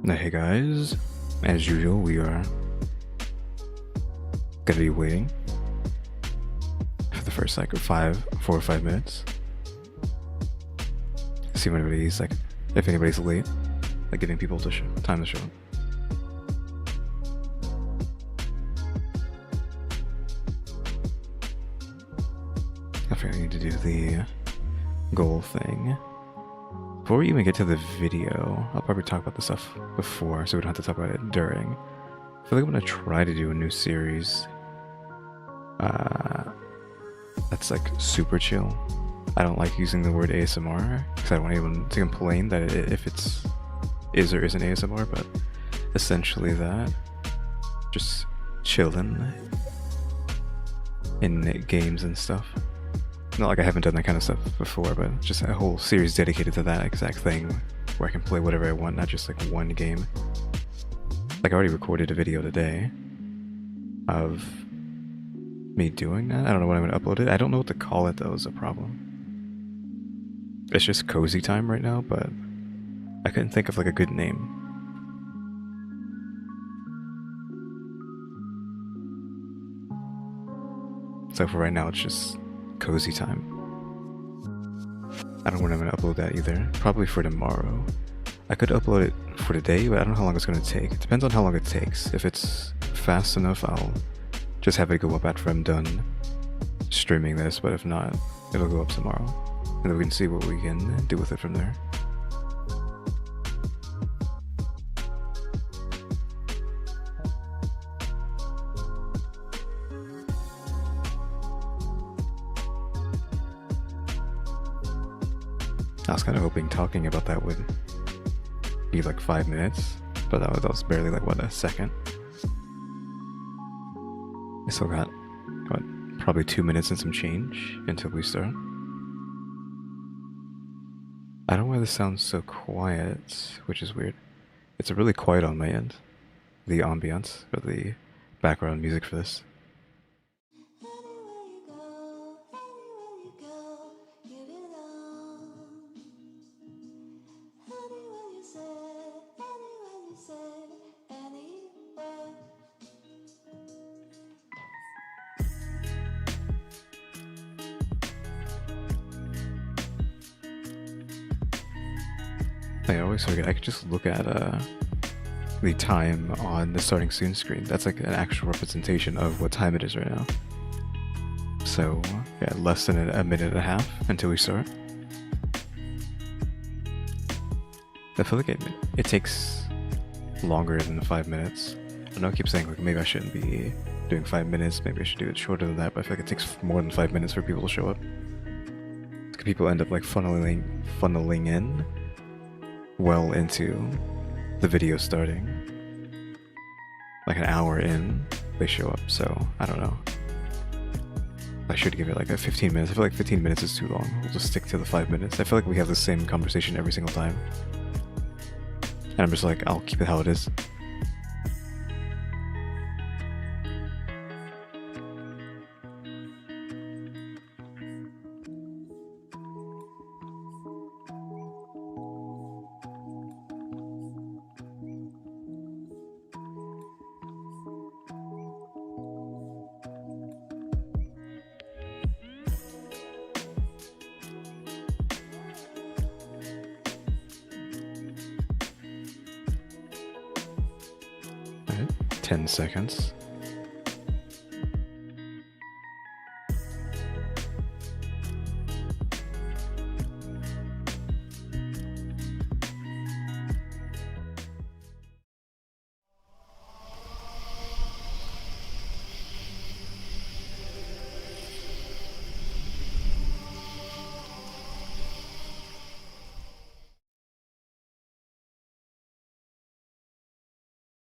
Hey guys, as usual, we are gonna be waiting for the first like 4 or 5 minutes. See when anybody's like, if anybody's late, like giving people time to show up. I think I need to do the goal thing. Before we even get to the video, I'll probably talk about the stuff before so we don't have to talk about it during. I feel like I'm gonna try to do a new series that's like super chill. I don't like using the word ASMR because I don't want anyone to complain that if it's is or isn't ASMR, but essentially that. Just chilling in games and stuff. Not like I haven't done that kind of stuff before, but just a whole series dedicated to that exact thing where I can play whatever I want, not just like one game. Like I already recorded a video today of me doing that. I don't know when I'm going to upload it. I don't know what to call it though is a problem. It's just cozy time right now, but I couldn't think of like a good name. So for right now, it's just cozy time. I don't know when I'm going to upload that either. Probably for tomorrow. I could upload it for today, but I don't know how long it's going to take. It depends on how long it takes. If it's fast enough, I'll just have it go up after I'm done streaming this, but if not, it'll go up tomorrow. And then we can see what we can do with it from there. I was kind of hoping talking about that would be like 5 minutes, but that was barely like, what, a second? I still got, what, probably 2 minutes and some change until we start. I don't know why this sounds so quiet, which is weird. It's really quiet on my end. The ambiance, or the background music for this. I always forget, I could just look at the time on the starting soon screen. That's like an actual representation of what time it is right now. So, yeah, less than a minute and a half until we start. I feel like it takes longer than 5 minutes. I know I keep saying like maybe I shouldn't be doing 5 minutes, maybe I should do it shorter than that, but I feel like it takes more than 5 minutes for people to show up. People end up like funneling in well into the video starting. Like an hour in, they show up, so I don't know. I should give it like a 15 minutes. I feel like 15 minutes is too long. We'll just stick to the 5 minutes. I feel like we have the same conversation every single time. And I'm just like, I'll keep it how it is. Alright, 10 seconds.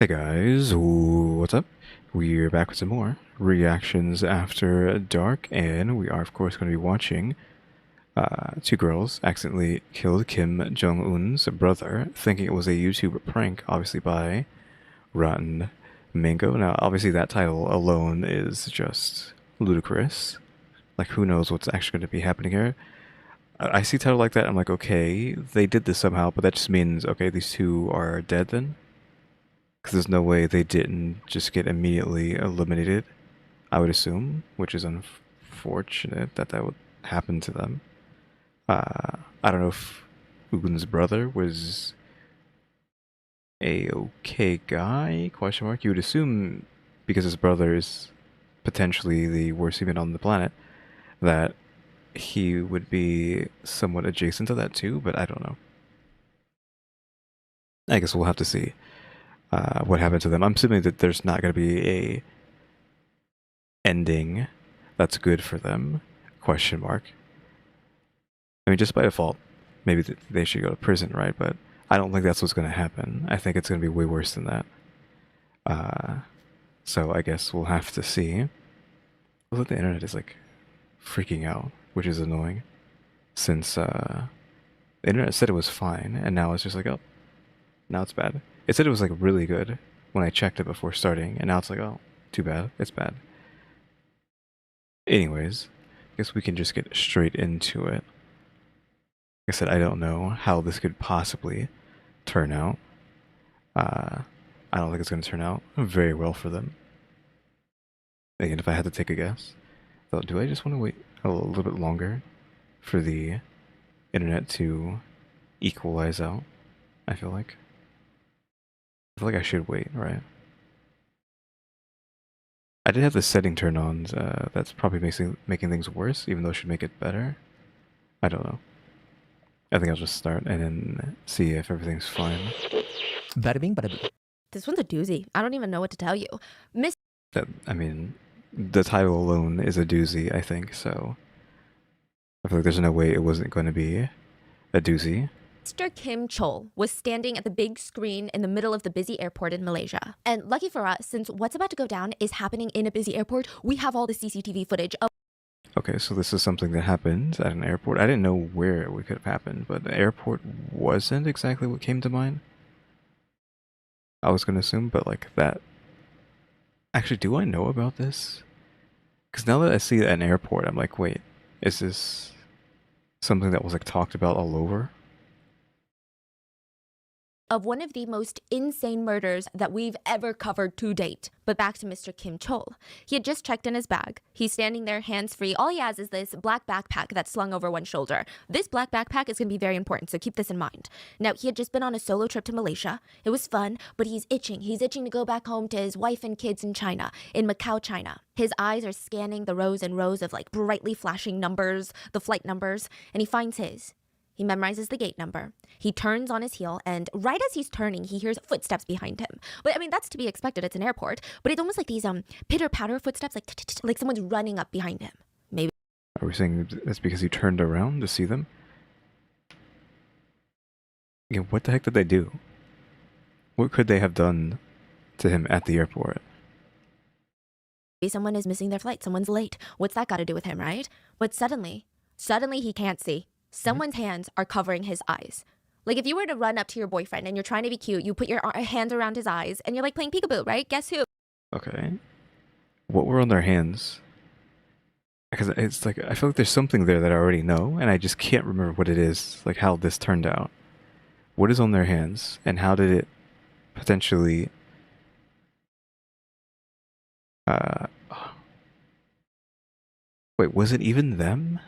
Hey guys, what's up? We're back with some more reactions after dark, and we are of course going to be watching two girls accidentally killed Kim Jong-un's brother, thinking it was a YouTube prank, obviously by Rotten Mango. Now, obviously that title alone is just ludicrous. Like, who knows what's actually going to be happening here. I see a title like that, I'm like, okay, they did this somehow, but that just means, okay, these two are dead then? Because there's no way they didn't just get immediately eliminated, I would assume, which is unfortunate that that would happen to them. I don't know if Ugun's brother was a okay guy, question mark. You would assume, because his brother is potentially the worst human on the planet, that he would be somewhat adjacent to that too, but I don't know. I guess we'll have to see what happened to them. I'm assuming that there's not going to be a ending that's good for them, question mark. I mean, just by default, maybe they should go to prison, right? But I don't think that's what's going to happen. I think it's going to be way worse than that. So I guess we'll have to see. Look, the internet is like freaking out, which is annoying. Since the internet said it was fine, and now it's just like, oh, now it's bad. It said it was like really good when I checked it before starting, and now it's like, oh, too bad, it's bad. Anyways, I guess we can just get straight into it. Like I said, I don't know how this could possibly turn out. I don't think it's going to turn out very well for them. Again, if I had to take a guess, though, do I just want to wait a little bit longer for the internet to equalize out? I feel like I should wait, right? I did have the setting turned on. That's probably making things worse, even though it should make it better. I don't know. I think I'll just start and then see if everything's fine. Bada bing, bada boom. This one's a doozy. I don't even know what to tell you. I mean, the title alone is a doozy, I think, so I feel like there's no way it wasn't going to be a doozy. Mr. Kim Chol was standing at the big screen in the middle of the busy airport in Malaysia. And lucky for us, since what's about to go down is happening in a busy airport, we have all the CCTV footage of... Okay, so this is something that happened at an airport. I didn't know where it could have happened, but the airport wasn't exactly what came to mind. I was going to assume, but like that... Actually, do I know about this? Because now that I see it at an airport, I'm like, wait, is this something that was like talked about all over? Of one of the most insane murders that we've ever covered to date. But back to Mr. Kim Chol. He had just checked in his bag. He's standing there hands-free. All he has is this black backpack that's slung over one shoulder. This black backpack is going to be very important, so keep this in mind. Now, he had just been on a solo trip to Malaysia. It was fun, but he's itching. He's itching to go back home to his wife and kids in China, in Macau, China. His eyes are scanning the rows and rows of like brightly flashing numbers, the flight numbers, and he finds his. He memorizes the gate number. He turns on his heel, and right as he's turning, he hears footsteps behind him. But I mean, that's to be expected. It's an airport. But it's almost like these pitter-patter footsteps, like someone's running up behind him. Maybe. Are we saying that's because he turned around to see them? Yeah, what the heck did they do? What could they have done to him at the airport? Maybe someone is missing their flight. Someone's late. What's that got to do with him, right? But suddenly he can't see. Someone's hands are covering his eyes. Like if you were to run up to your boyfriend and you're trying to be cute, you put your hands around his eyes and you're like playing peekaboo, right? Guess who? Okay. What were on their hands? Because it's like, I feel like there's something there that I already know, and I just can't remember what it is, like how this turned out. What is on their hands, and how did it potentially... Wait, was it even them?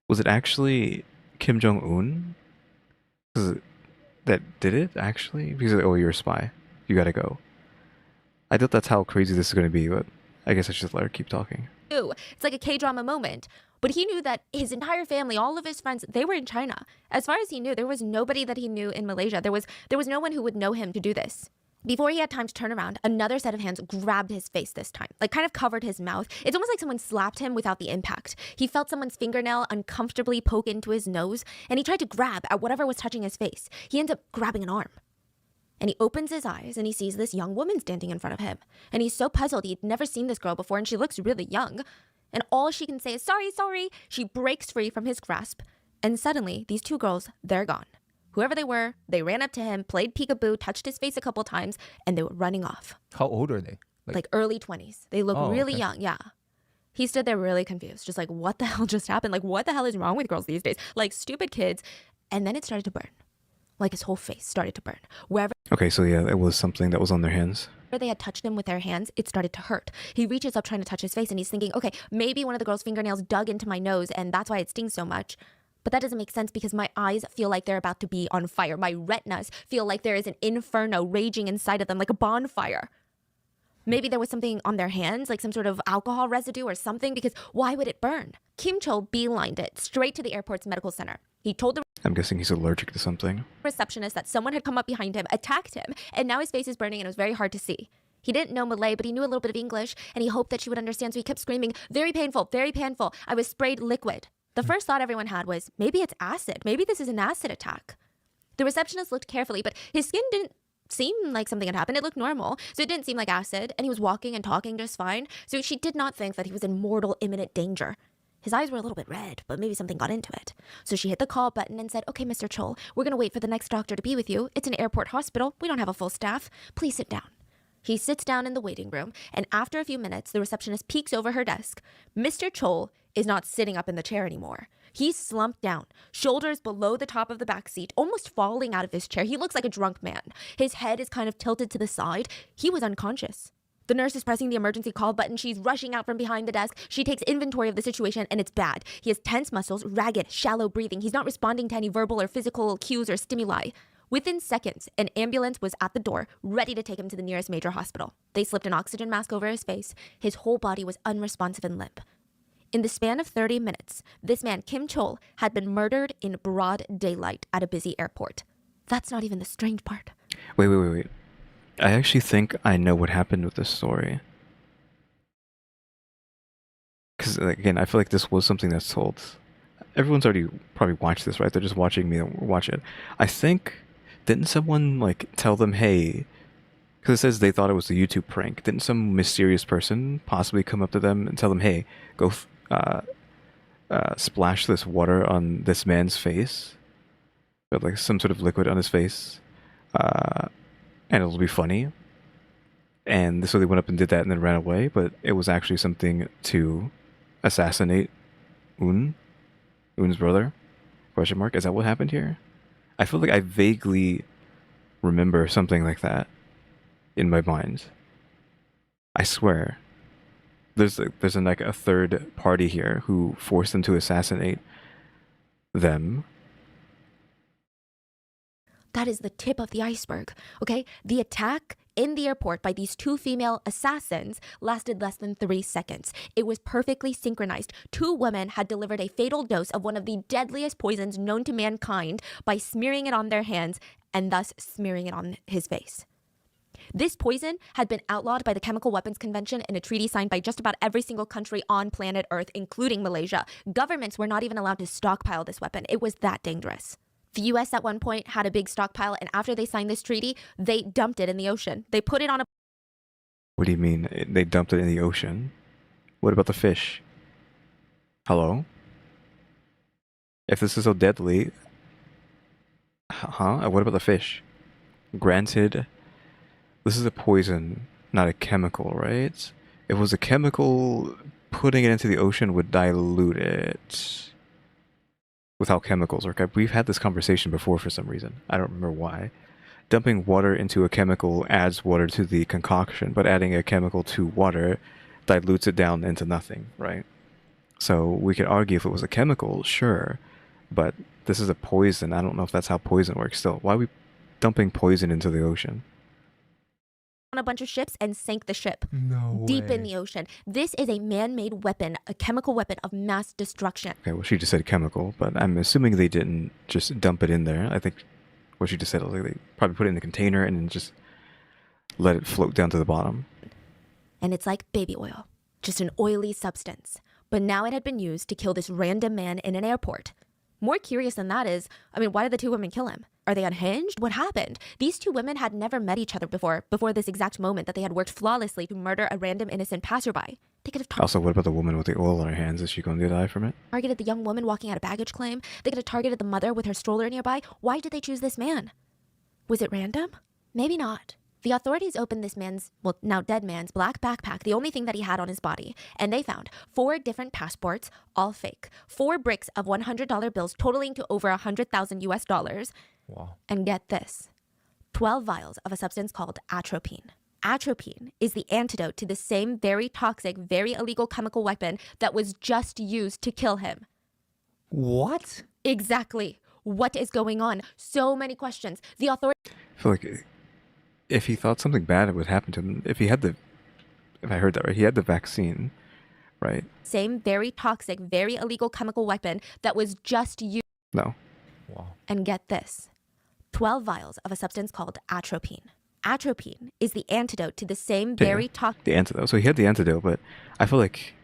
Was it actually Kim Jong-un? That did it, actually? Because, oh, you're a spy. You gotta go. I thought that's how crazy this is gonna be, but I guess I should just let her keep talking. It's like a K-drama moment. But he knew that his entire family, all of his friends, they were in China. As far as he knew, there was nobody that he knew in Malaysia. There was no one who would know him to do this. Before he had time to turn around, another set of hands grabbed his face this time, like kind of covered his mouth. It's almost like someone slapped him without the impact. He felt someone's fingernail uncomfortably poke into his nose, and he tried to grab at whatever was touching his face. He ends up grabbing an arm. And he opens his eyes, and he sees this young woman standing in front of him. And he's so puzzled. He'd never seen this girl before, and she looks really young. And all she can say is, sorry, sorry. She breaks free from his grasp. And suddenly, these two girls, they're gone. Whoever they were, they ran up to him, played peekaboo, touched his face a couple times, and they were running off. How old are they? Like early 20s. They look really young, yeah. He stood there really confused, just like, what the hell just happened? Like, what the hell is wrong with girls these days? Like, stupid kids. And then it started to burn. Like his whole face started to burn. Wherever Okay, so yeah, it was something that was on their hands. they had touched him with their hands, it started to hurt. He reaches up trying to touch his face and he's thinking, okay, maybe one of the girl's fingernails dug into my nose and that's why it stings so much. But that doesn't make sense because my eyes feel like they're about to be on fire. My retinas feel like there is an inferno raging inside of them, like a bonfire. Maybe there was something on their hands, like some sort of alcohol residue or something, because why would it burn? Kim Chol beelined it straight to the airport's medical center. He told the I'm guessing he's allergic to something. receptionist that someone had come up behind him, attacked him, and now his face is burning and it was very hard to see. He didn't know Malay, but he knew a little bit of English, and he hoped that she would understand, so he kept screaming, very painful, very painful. I was sprayed liquid. The first thought everyone had was, maybe it's acid. Maybe this is an acid attack. The receptionist looked carefully, but his skin didn't seem like something had happened. It looked normal, so it didn't seem like acid, and he was walking and talking just fine, so she did not think that he was in mortal, imminent danger. His eyes were a little bit red, but maybe something got into it. So she hit the call button and said, okay, Mr. Chol, we're going to wait for the next doctor to be with you. It's an airport hospital. We don't have a full staff. Please sit down. He sits down in the waiting room, and after a few minutes, the receptionist peeks over her desk. Mr. Chol is not sitting up in the chair anymore. He's slumped down, shoulders below the top of the back seat, almost falling out of his chair. He looks like a drunk man. His head is kind of tilted to the side. He was unconscious. The nurse is pressing the emergency call button. She's rushing out from behind the desk. She takes inventory of the situation, and it's bad. He has tense muscles, ragged, shallow breathing. He's not responding to any verbal or physical cues or stimuli. Within seconds, an ambulance was at the door, ready to take him to the nearest major hospital. They slipped an oxygen mask over his face. His whole body was unresponsive and limp. In the span of 30 minutes, this man, Kim Chol, had been murdered in broad daylight at a busy airport. That's not even the strange part. Wait. I actually think I know what happened with this story. Because, again, I feel like this was something that's told. Everyone's already probably watched this, right? They're just watching me watch it. I think, didn't someone, like, tell them, hey... Because it says they thought it was a YouTube prank. Didn't some mysterious person possibly come up to them and tell them, hey, go splash this water on this man's face? But, like, some sort of liquid on his face. And it'll be funny. And so they went up and did that and then ran away, but it was actually something to assassinate Un's brother? Question mark. Is that what happened here? I feel like I vaguely remember something like that in my mind. I swear. There's like a third party here who forced them to assassinate them. That is the tip of the iceberg, okay? The attack in the airport by these two female assassins lasted less than 3 seconds. It was perfectly synchronized. 2 women had delivered a fatal dose of one of the deadliest poisons known to mankind by smearing it on their hands and thus smearing it on his face. This poison had been outlawed by the Chemical Weapons Convention in a treaty signed by just about every single country on planet Earth, including Malaysia. Governments were not even allowed to stockpile this weapon. It was that dangerous. The US at one point had a big stockpile, and after they signed this treaty, they dumped it in the ocean. They put it on a... What do you mean? They dumped it in the ocean? What about the fish? Hello? If this is so deadly... Huh? What about the fish? Granted, this is a poison, not a chemical, right? If it was a chemical, putting it into the ocean would dilute it. With how chemicals work. We've had this conversation before for some reason. I don't remember why. Dumping water into a chemical adds water to the concoction, but adding a chemical to water dilutes it down into nothing, right? So we could argue if it was a chemical, sure, but this is a poison. I don't know if that's how poison works still. Why are we dumping poison into the ocean? On a bunch of ships and sank the ship No deep way. in the ocean. This is a man-made weapon, a chemical weapon of mass destruction. Okay, well, she just said chemical, but I'm assuming they didn't just dump it in there. I think what she just said was like they probably put it in a container and then just let it float down to the bottom. And it's like baby oil, just an oily substance. But now it had been used to kill this random man in an airport. More curious than that is, why did the 2 women kill him? Are they unhinged? What happened? These 2 women had never met each other before this exact moment that they had worked flawlessly to murder a random innocent passerby. They could have Also, what about the woman with the oil on her hands? Is she going to die from it? targeted the young woman walking out a baggage claim. They could have targeted the mother with her stroller nearby. Why did they choose this man? Was it random? Maybe not. The authorities opened this man's, well, now dead man's, black backpack, the only thing that he had on his body, and they found 4 different passports, all fake, 4 bricks of $100 bills totaling to over 100,000 US dollars, Wow. And get this, 12 vials of a substance called atropine. Atropine is the antidote to the same very toxic, very illegal chemical weapon that was just used to kill him. What? Exactly. What is going on? So many questions. The authorities I feel like if he thought something bad would happen to him, if I heard that right, he had the vaccine, right? same very toxic, very illegal chemical weapon that was just used. No. Wow. And get this, 12 vials of a substance called atropine. Atropine is the antidote to the same very toxic. The antidote. So he had the antidote, but I feel like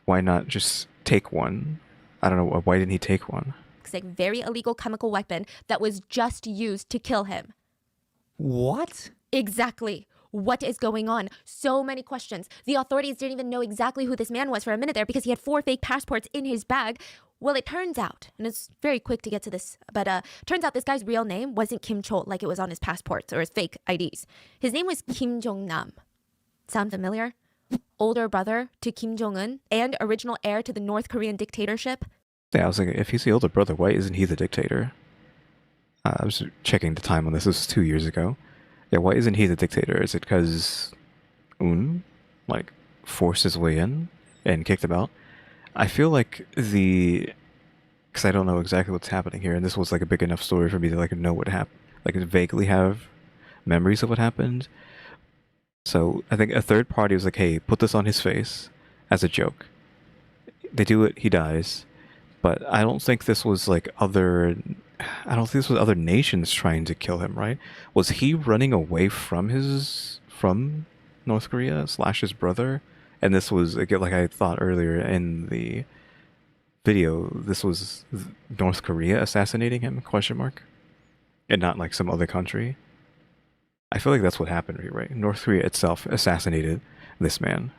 why not just take one? I don't know. Why didn't he take one? Very illegal chemical weapon that was just used to kill him. What? Exactly. What is going on? So many questions. The authorities didn't even know exactly who this man was for a minute there because he had 4 fake passports in his bag. Well, it turns out, and it's very quick to get to this, but turns out this guy's real name wasn't Kim Chol like it was on his passports or his fake IDs. His name was Kim Jong-nam. Sound familiar? Older brother to Kim Jong-un and original heir to the North Korean dictatorship. Yeah, I was thinking, if he's the older brother, why isn't he the dictator? I was checking the time on this. This was 2 years ago. Yeah, why isn't he the dictator? Is it because Un, forced his way in and kicked him out? I feel like because I don't know exactly what's happening here, and this was a big enough story for me to know what happened, vaguely have memories of what happened. So I think a third party was like, hey, put this on his face as a joke. They do it, he dies. But I don't think this was other nations trying to kill him, right? Was he running away from North Korea / his brother? And this was, like I thought earlier in the video, this was North Korea assassinating him, ? And not some other country. I feel like that's what happened, right? North Korea itself assassinated this man.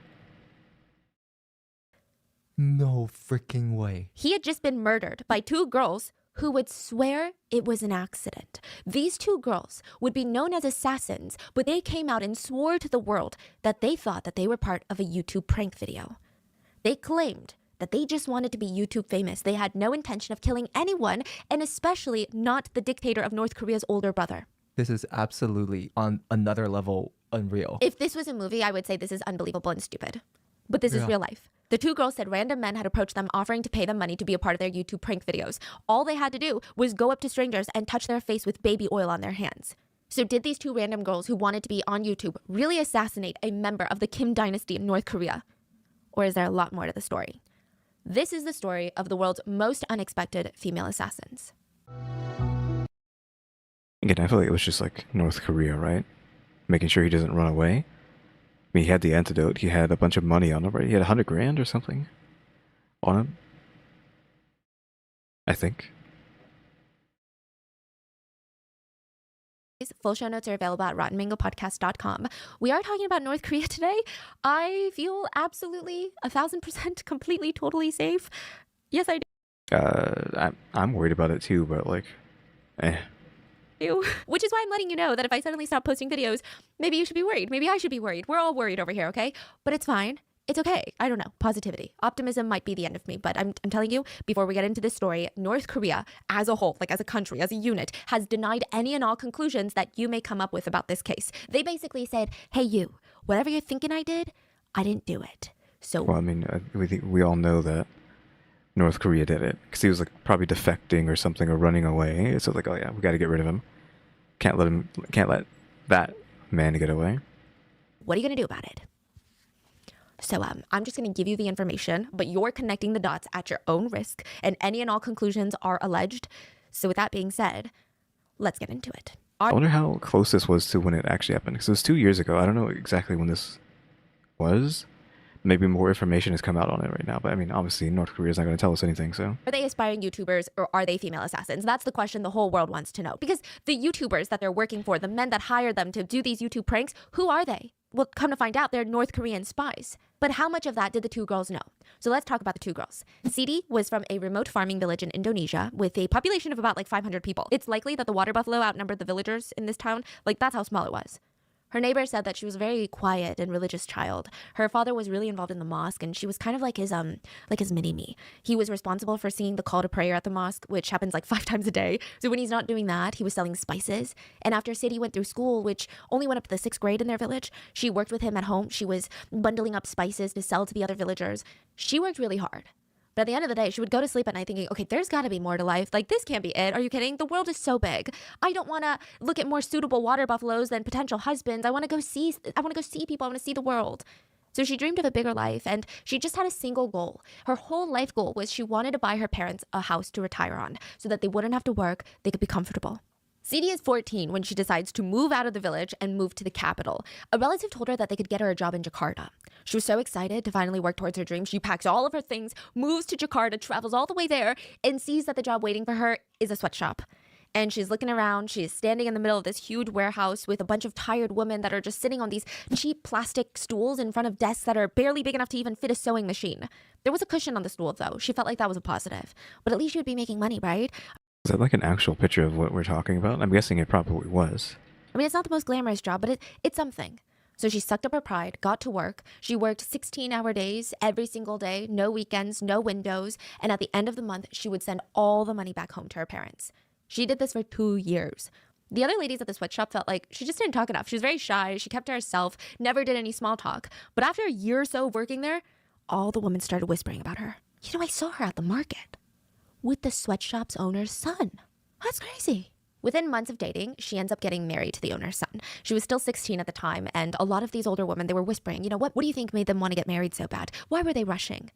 No freaking way. He had just been murdered by 2 girls who would swear it was an accident. These 2 girls would be known as assassins, but they came out and swore to the world that they thought that they were part of a YouTube prank video. They claimed that they just wanted to be YouTube famous. They had no intention of killing anyone, and especially not the dictator of North Korea's older brother. This is absolutely on another level unreal. If this was a movie, I would say this is unbelievable and stupid. But this is Yeah. real life. The 2 girls said random men had approached them offering to pay them money to be a part of their YouTube prank videos. All they had to do was go up to strangers and touch their face with baby oil on their hands. So did these 2 random girls who wanted to be on YouTube really assassinate a member of the Kim dynasty in North Korea? Or is there a lot more to the story? This is the story of the world's most unexpected female assassins. Again, I feel like it was just North Korea, right? Making sure he doesn't run away. I mean, he had the antidote. He had a bunch of money on him, right? He had 100 grand or something on him, I think. Full show notes are available at rottenmangopodcast.com. We are talking about North Korea today. I feel absolutely 1,000% completely, totally safe. Yes, I I'm worried about it too, but eh. do. Which is why I'm letting you know that if I suddenly stop posting videos, maybe you should be worried. Maybe I should be worried. We're all worried over here, okay? But it's fine. It's okay. I don't know. Positivity. Optimism might be the end of me, but I'm telling you, before we get into this story, North Korea as a whole, as a country, as a unit, has denied any and all conclusions that you may come up with about this case. They basically said, hey, you, whatever you're thinking I did, I didn't do it. So, Well, I mean, we all know that North Korea did it because he was probably defecting or something or running away. So oh yeah, we got to get rid of him. Can't let that man get away. what are you going to do about it? So I'm just going to give you the information, but you're connecting the dots at your own risk, and any and all conclusions are alleged. So with that being said, let's get into it. I wonder how close this was to when it actually happened because it was 2 years ago. I don't know exactly when this was. Maybe more information has come out on it right now, but I mean, obviously North Korea is not going to tell us anything, so. Are they aspiring YouTubers or are they female assassins? That's the question the whole world wants to know. Because the YouTubers that they're working for, the men that hire them to do these YouTube pranks, who are they? Well, come to find out, they're North Korean spies. But how much of that did the 2 girls know? So let's talk about the 2 girls. Siti was from a remote farming village in Indonesia with a population of about 500 people. It's likely that the water buffalo outnumbered the villagers in this town. That's how small it was. Her neighbor said that she was a very quiet and religious child. Her father was really involved in the mosque, and she was kind of like his mini-me. He was responsible for singing the call to prayer at the mosque, which happens like 5 times a day. So when he's not doing that, he was selling spices. And after Sadie went through school, which only went up to the 6th grade in their village, she worked with him at home. She was bundling up spices to sell to the other villagers. She worked really hard. But at the end of the day, she would go to sleep at night thinking, okay, there's got to be more to life. Like, this can't be it. Are you kidding? The world is so big. I don't want to look at more suitable water buffaloes than potential husbands. I want to go see people. I want to see the world. So she dreamed of a bigger life, and she just had a single goal. Her whole life goal was she wanted to buy her parents a house to retire on so that they wouldn't have to work. They could be comfortable. Sadie is 14 when she decides to move out of the village and move to the capital. A relative told her that they could get her a job in Jakarta. She was so excited to finally work towards her dream. She packs all of her things, moves to Jakarta, travels all the way there, and sees that the job waiting for her is a sweatshop. And she's looking around. She's standing in the middle of this huge warehouse with a bunch of tired women that are just sitting on these cheap plastic stools in front of desks that are barely big enough to even fit a sewing machine. There was a cushion on the stool, though. She felt like that was a positive. But at least she would be making money, right? Is that like an actual picture of what we're talking about? I'm guessing it probably was. I mean, it's not the most glamorous job, but it's something. So she sucked up her pride, got to work. She worked 16-hour days every single day, no weekends, no windows. And at the end of the month, she would send all the money back home to her parents. She did this for 2 years. The other ladies at the sweatshop felt like she just didn't talk enough. She was very shy. She kept to herself, never did any small talk. But after a year or so of working there, all the women started whispering about her. You know, I saw her at the market with the sweatshop's owner's son. That's crazy. Within months of dating, she ends up getting married to the owner's son. She was still 16 at the time, and a lot of these older women, they were whispering, you know, what do you think made them want to get married so bad? Why were they rushing?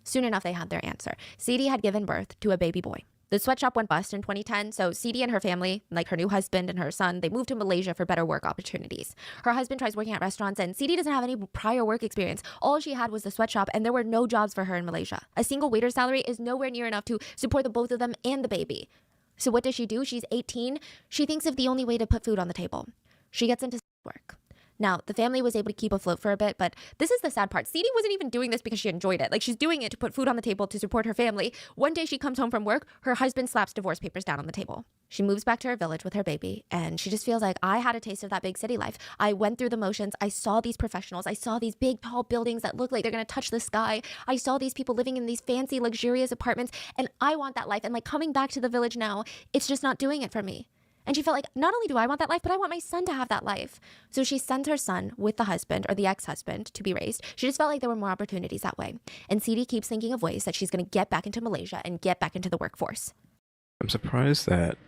Soon enough, they had their answer. Sadie had given birth to a baby boy. The sweatshop went bust in 2010, so Sadie and her family, like her new husband and her son, they moved to Malaysia for better work opportunities. Her husband tries working at restaurants, and Sadie doesn't have any prior work experience. All she had was the sweatshop, and there were no jobs for her in Malaysia. A single waiter's salary is nowhere near enough to support the both of them and the baby. So what does she do? She's 18. She thinks of the only way to put food on the table. She gets into work. Now, the family was able to keep afloat for a bit, but this is the sad part. Sadie wasn't even doing this because she enjoyed it. Like, she's doing it to put food on the table to support her family. One day she comes home from work, her husband slaps divorce papers down on the table. She moves back to her village with her baby, and she just feels like, I had a taste of that big city life. I went through the motions. I saw these professionals. I saw these big, tall buildings that look like they're going to touch the sky. I saw these people living in these fancy, luxurious apartments, and I want that life. And like, coming back to the village now, it's just not doing it for me. And she felt like, not only do I want that life, but I want my son to have that life. So she sent her son with the husband, or the ex-husband, to be raised. She just felt like there were more opportunities that way. And Sadie keeps thinking of ways that she's going to get back into Malaysia and get back into the workforce. I'm surprised that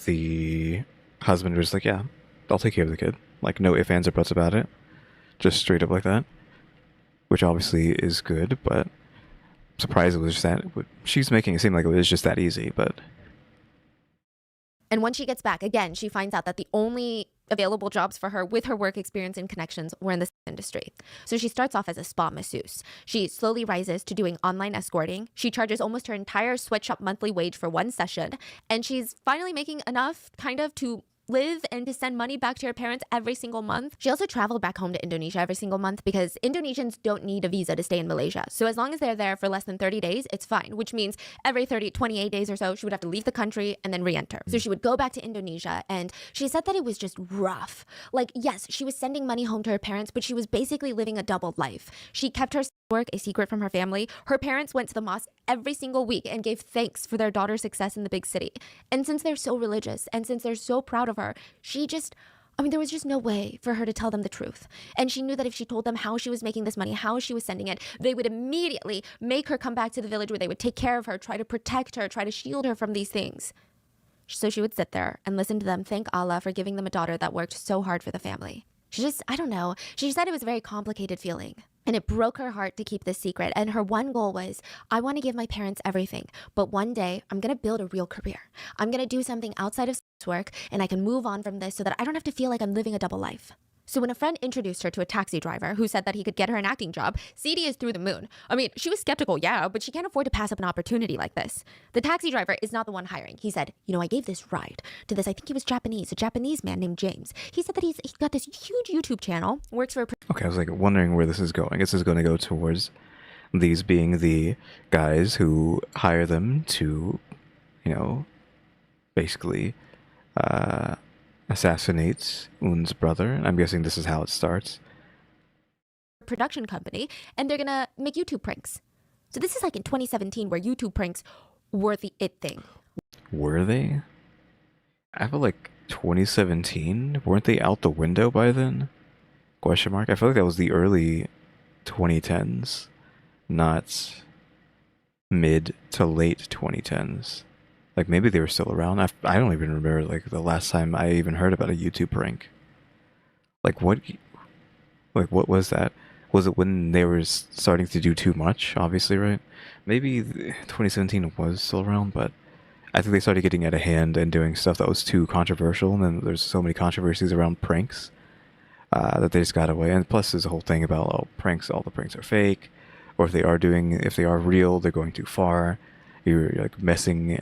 the husband was like, yeah, I'll take care of the kid. Like, no ifs, ands, or buts about it. Just straight up like that. Which obviously is good, but I'm surprised it was just that. She's making it seem like it was just that easy, but... And when she gets back, again, she finds out that the only available jobs for her with her work experience and connections were in the industry. So she starts off as a spa masseuse. She slowly rises to doing online escorting. She charges almost her entire sweatshop monthly wage for one session. And she's finally making enough kind of to live and to send money back to her parents every single month. She also traveled back home to Indonesia every single month because Indonesians don't need a visa to stay in Malaysia. So as long as they're there for less than 30 days, it's fine, which means every 28 days or so, she would have to leave the country and then re-enter. So she would go back to Indonesia, and she said that it was just rough. Like, yes, she was sending money home to her parents, but she was basically living a double life. She kept her work a secret from her family. Her parents went to the mosque every single week and gave thanks for their daughter's success in the big city. And since they're so religious and since they're so proud of her, there was just no way for her to tell them the truth. And she knew that if she told them how she was making this money, how she was sending it, they would immediately make her come back to the village where they would take care of her, try to protect her, try to shield her from these things. So she would sit there and listen to them thank Allah for giving them a daughter that worked so hard for the family. She said it was a very complicated feeling. And it broke her heart to keep this secret. And her one goal was, I want to give my parents everything. But one day, I'm going to build a real career. I'm going to do something outside of work, and I can move on from this so that I don't have to feel like I'm living a double life. So when a friend introduced her to a taxi driver who said that he could get her an acting job, Sadie is through the moon. I mean, she was skeptical, yeah, but she can't afford to pass up an opportunity like this. The taxi driver is not the one hiring. He said, I gave this ride to this, I think he was Japanese, a Japanese man named James. He said that he's got this huge YouTube channel, works for a... Okay, I was like wondering where this is going. I guess this is going to go towards these being the guys who hire them to, basically assassinates Un's brother. I'm guessing this is how it starts. Production company, and they're gonna make YouTube pranks. So this is like in 2017 where YouTube pranks were the it thing. Were they? I feel like 2017. Weren't they out the window by then? Question mark. I feel like that was the early 2010s, not mid to late 2010s. Like maybe they were still around. I don't even remember like the last time I even heard about a YouTube prank. Like what? Like what was that? Was it when they were starting to do too much? Obviously, right? Maybe 2017 was still around, but I think they started getting out of hand and doing stuff that was too controversial. And then there's so many controversies around pranks that they just got away. And plus, there's a whole thing about pranks. All the pranks are fake, or if they are real, they're going too far. You're like messing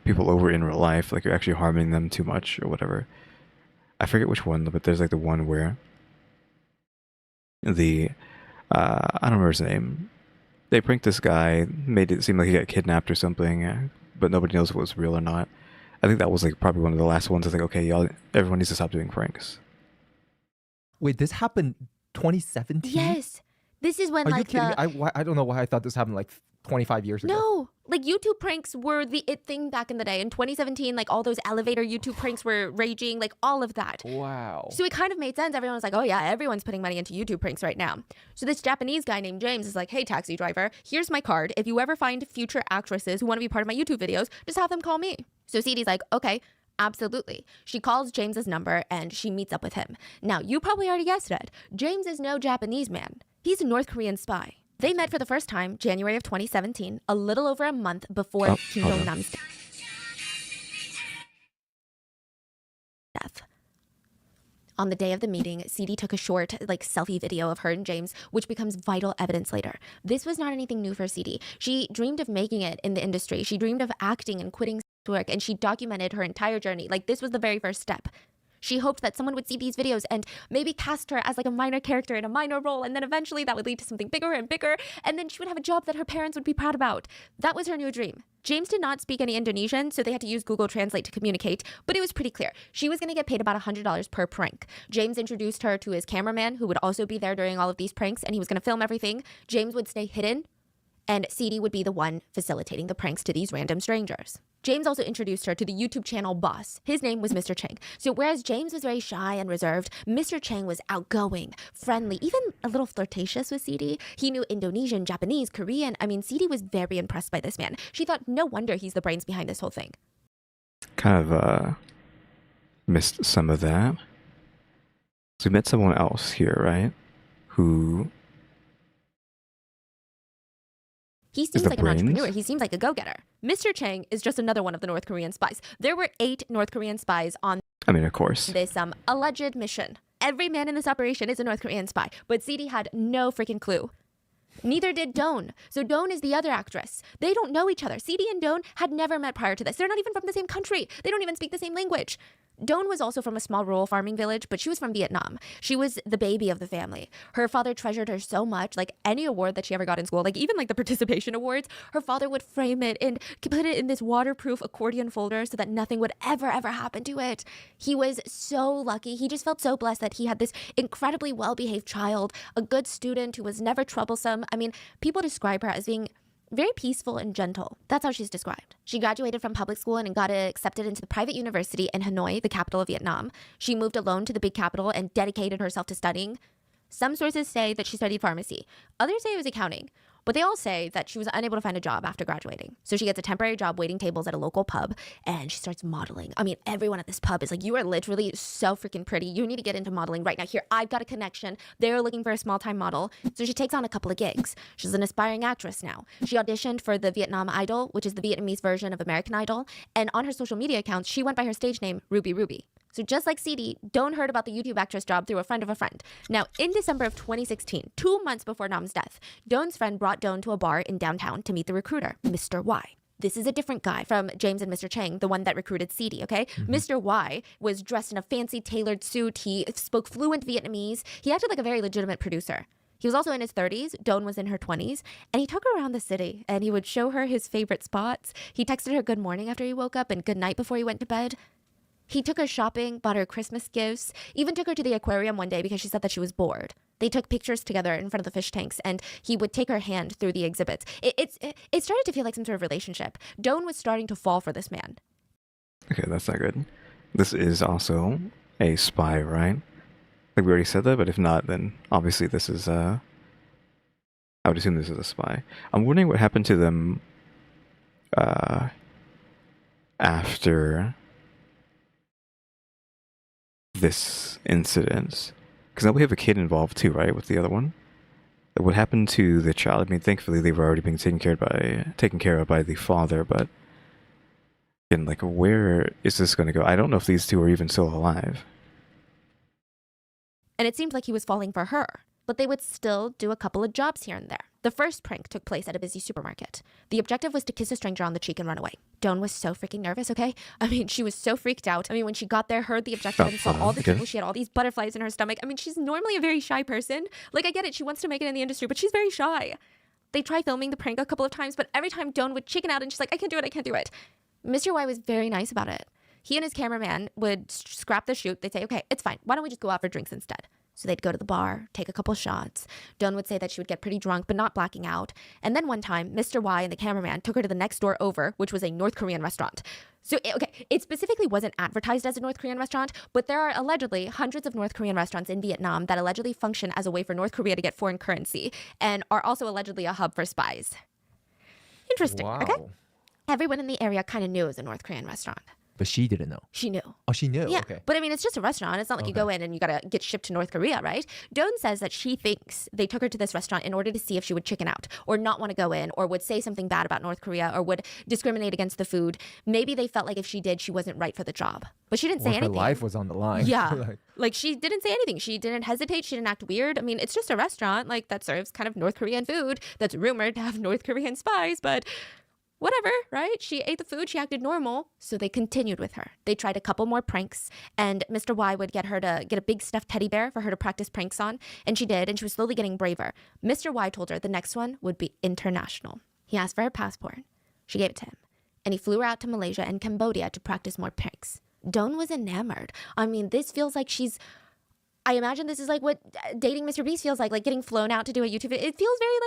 people over in real life, like you're actually harming them too much or whatever. I forget which one, but there's like the one where the I don't remember his name. They pranked this guy, made it seem like he got kidnapped or something, but nobody knows if it was real or not. I think that was like probably one of the last ones. I think, okay, y'all, everyone needs to stop doing pranks. Wait, this happened 2017? Yes, this is when Are like you kidding me? I don't know why I thought this happened like 25 years ago. No, like YouTube pranks were the it thing back in the day. In 2017, like all those elevator YouTube pranks were raging, like all of that. Wow. So it kind of made sense. Everyone was like, oh yeah, everyone's putting money into YouTube pranks right now. So this Japanese guy named James is like, hey, taxi driver, here's my card. If you ever find future actresses who want to be part of my YouTube videos, just have them call me. So CD's like, okay, absolutely. She calls James's number and she meets up with him. Now, you probably already guessed it. James is no Japanese man. He's a North Korean spy. They met for the first time January of 2017, a little over a month before Kim Jong-un's death. On the day of the meeting, CD took a short, selfie video of her and James, which becomes vital evidence later. This was not anything new for CD. She dreamed of making it in the industry. She dreamed of acting and quitting work, and she documented her entire journey. Like, this was the very first step. She hoped that someone would see these videos and maybe cast her as like a minor character in a minor role, and then eventually that would lead to something bigger and bigger, and then she would have a job that her parents would be proud about. That was her new dream. James did not speak any Indonesian, so they had to use Google Translate to communicate, but it was pretty clear. She was going to get paid about $100 per prank. James introduced her to his cameraman, who would also be there during all of these pranks, and he was going to film everything. James would stay hidden, and CD would be the one facilitating the pranks to these random strangers. James also introduced her to the YouTube channel boss. His name was Mr. Chang. So whereas James was very shy and reserved, Mr. Chang was outgoing, friendly, even a little flirtatious with CD. He knew Indonesian, Japanese, Korean. I mean, CD was very impressed by this man. She thought, no wonder he's the brains behind this whole thing. Kind of missed some of that. So we met someone else here, right? Who He seems like an entrepreneur. He seems like a go-getter. Mr. Chang is just another one of the North Korean spies. There were 8 North Korean spies on of course. This alleged mission. Every man in this operation is a North Korean spy, but CD had no freaking clue. Neither did Doan. So Doan is the other actress. They don't know each other. CD and Doan had never met prior to this. They're not even from the same country. They don't even speak the same language. Doan was also from a small rural farming village, but she was from Vietnam. She was the baby of the family. Her father treasured her so much, like any award that she ever got in school, like even like the participation awards, her father would frame it and put it in this waterproof accordion folder so that nothing would ever happen to it. He was so lucky. He just felt so blessed that he had this incredibly well-behaved child, a good student who was never troublesome. I mean, people describe her as being very peaceful and gentle. That's how she's described. She graduated from public school and got accepted into the private university in Hanoi, the capital of Vietnam. She moved alone to the big capital and dedicated herself to studying. Some sources say that she studied pharmacy. Others say it was accounting. But they all say that she was unable to find a job after graduating. So she gets a temporary job waiting tables at a local pub, and she starts modeling. I mean, everyone at this pub is like, you are literally so freaking pretty. You need to get into modeling right now. Here, I've got a connection. They're looking for a small-time model. So she takes on a couple of gigs. She's an aspiring actress now. She auditioned for the Vietnam Idol, which is the Vietnamese version of American Idol. And on her social media accounts, she went by her stage name, Ruby Ruby. So just like CD, Doan heard about the YouTube actress job through a friend of a friend. Now, in December of 2016, 2 months before Nam's death, Doan's friend brought Doan to a bar in downtown to meet the recruiter, Mr. Y. This is a different guy from James and Mr. Chang, the one that recruited CD, okay? Mr. Y was dressed in a fancy tailored suit. He spoke fluent Vietnamese. He acted like a very legitimate producer. He was also in his 30s. Doan was in her 20s. And he took her around the city, and he would show her his favorite spots. He texted her good morning after he woke up and good night before he went to bed. He took her shopping, bought her Christmas gifts, even took her to the aquarium one day because she said that she was bored. They took pictures together in front of the fish tanks, and he would take her hand through the exhibits. It started to feel like some sort of relationship. Doan was starting to fall for this man. Okay, that's not good. This is also a spy, right? Like we already said that, but if not, then obviously this is I would assume this is a spy. I'm wondering what happened to them after this incident. Because now we have a kid involved too, right? With the other one. Like, what happened to the child? I mean, thankfully they were already being taken care of by the father, but again, like, where is this going to go? I don't know if these two are even still alive. And it seemed like he was falling for her, but they would still do a couple of jobs here and there. The first prank took place at a busy supermarket. The objective was to kiss a stranger on the cheek and run away. Doan was so freaking nervous, okay? I mean, she was so freaked out. I mean, when she got there, heard the objective and saw all the people, she had all these butterflies in her stomach. I mean, she's normally a very shy person. Like, I get it, she wants to make it in the industry, but she's very shy. They tried filming the prank a couple of times, but every time Doan would chicken out and she's like, I can't do it. Mr. Y was very nice about it. He and his cameraman would scrap the shoot. They'd say, okay, it's fine. Why don't we just go out for drinks instead? So they'd go to the bar, take a couple shots. Doan would say that she would get pretty drunk, but not blacking out. And then one time, Mr. Y and the cameraman took her to the next door over, which was a North Korean restaurant. So, it specifically wasn't advertised as a North Korean restaurant, but there are allegedly hundreds of North Korean restaurants in Vietnam that allegedly function as a way for North Korea to get foreign currency and are also allegedly a hub for spies. Interesting, Wow. okay? Everyone in the area kind of knew it was a North Korean restaurant. But she didn't know. She knew. Oh, she knew? Yeah, Okay. but I mean, it's just a restaurant. It's not like you go in and you gotta get shipped to North Korea, right? Doan says that she thinks they took her to this restaurant in order to see if she would chicken out or not want to go in or would say something bad about North Korea or would discriminate against the food. Maybe they felt like if she did, she wasn't right for the job. But she didn't say anything. Her life was on the line. Yeah. Like, she didn't say anything. She didn't hesitate. She didn't act weird. I mean, it's just a restaurant, like, that serves kind of North Korean food that's rumored to have North Korean spies, but whatever, right? She ate the food, she acted normal, so they continued with her. They tried a couple more pranks, and Mr. Y would get her to get a big stuffed teddy bear for her to practice pranks on, and she did, and she was slowly getting braver. Mr. Y told her the next one would be international. He asked for her passport. She gave it to him, and he flew her out to Malaysia and Cambodia to practice more pranks. Doan was enamored. I mean, this feels like I imagine this is like what dating Mr. Beast feels like getting flown out to do a YouTube video. It feels very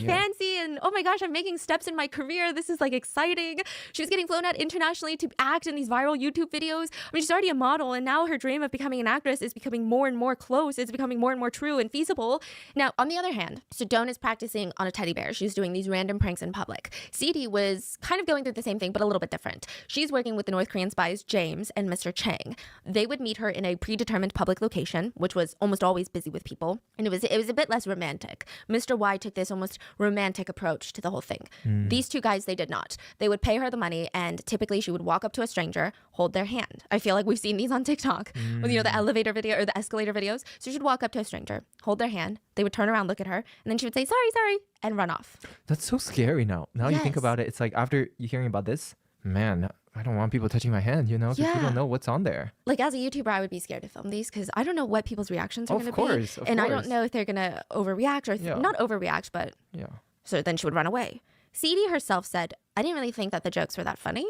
fancy and oh my gosh, I'm making steps in my career. This is like exciting. She was getting flown out internationally to act in these viral YouTube videos. I mean, she's already a model, and now her dream of becoming an actress is becoming more and more close. It's becoming more and more true and feasible. Now, on the other hand, so Doan is practicing on a teddy bear. She's doing these random pranks in public. CD was kind of going through the same thing, but a little bit different. She's working with the North Korean spies, James and Mr. Chang. They would meet her in a predetermined public location, which was almost always busy with people, and it was a bit less romantic. Mr. Y took this almost romantic approach to the whole thing. These two guys, they did not. They would pay her the money, and typically she would walk up to a stranger, hold their hand. I feel like we've seen these on TikTok with, the elevator video or the escalator videos. So she'd walk up to a stranger, hold their hand, they would turn around, look at her, and then she would say, sorry, and run off. That's so scary now. Now you think Yes. about it, it's like after you hearing about this, man, I don't want people touching my hand, because you don't know what's on there. Like, as a YouTuber, I would be scared to film these because I don't know what people's reactions are going to be. Of And I course. don't know if they're going to overreact or not overreact, but Yeah. so then she would run away. CD herself said, I didn't really think that the jokes were that funny,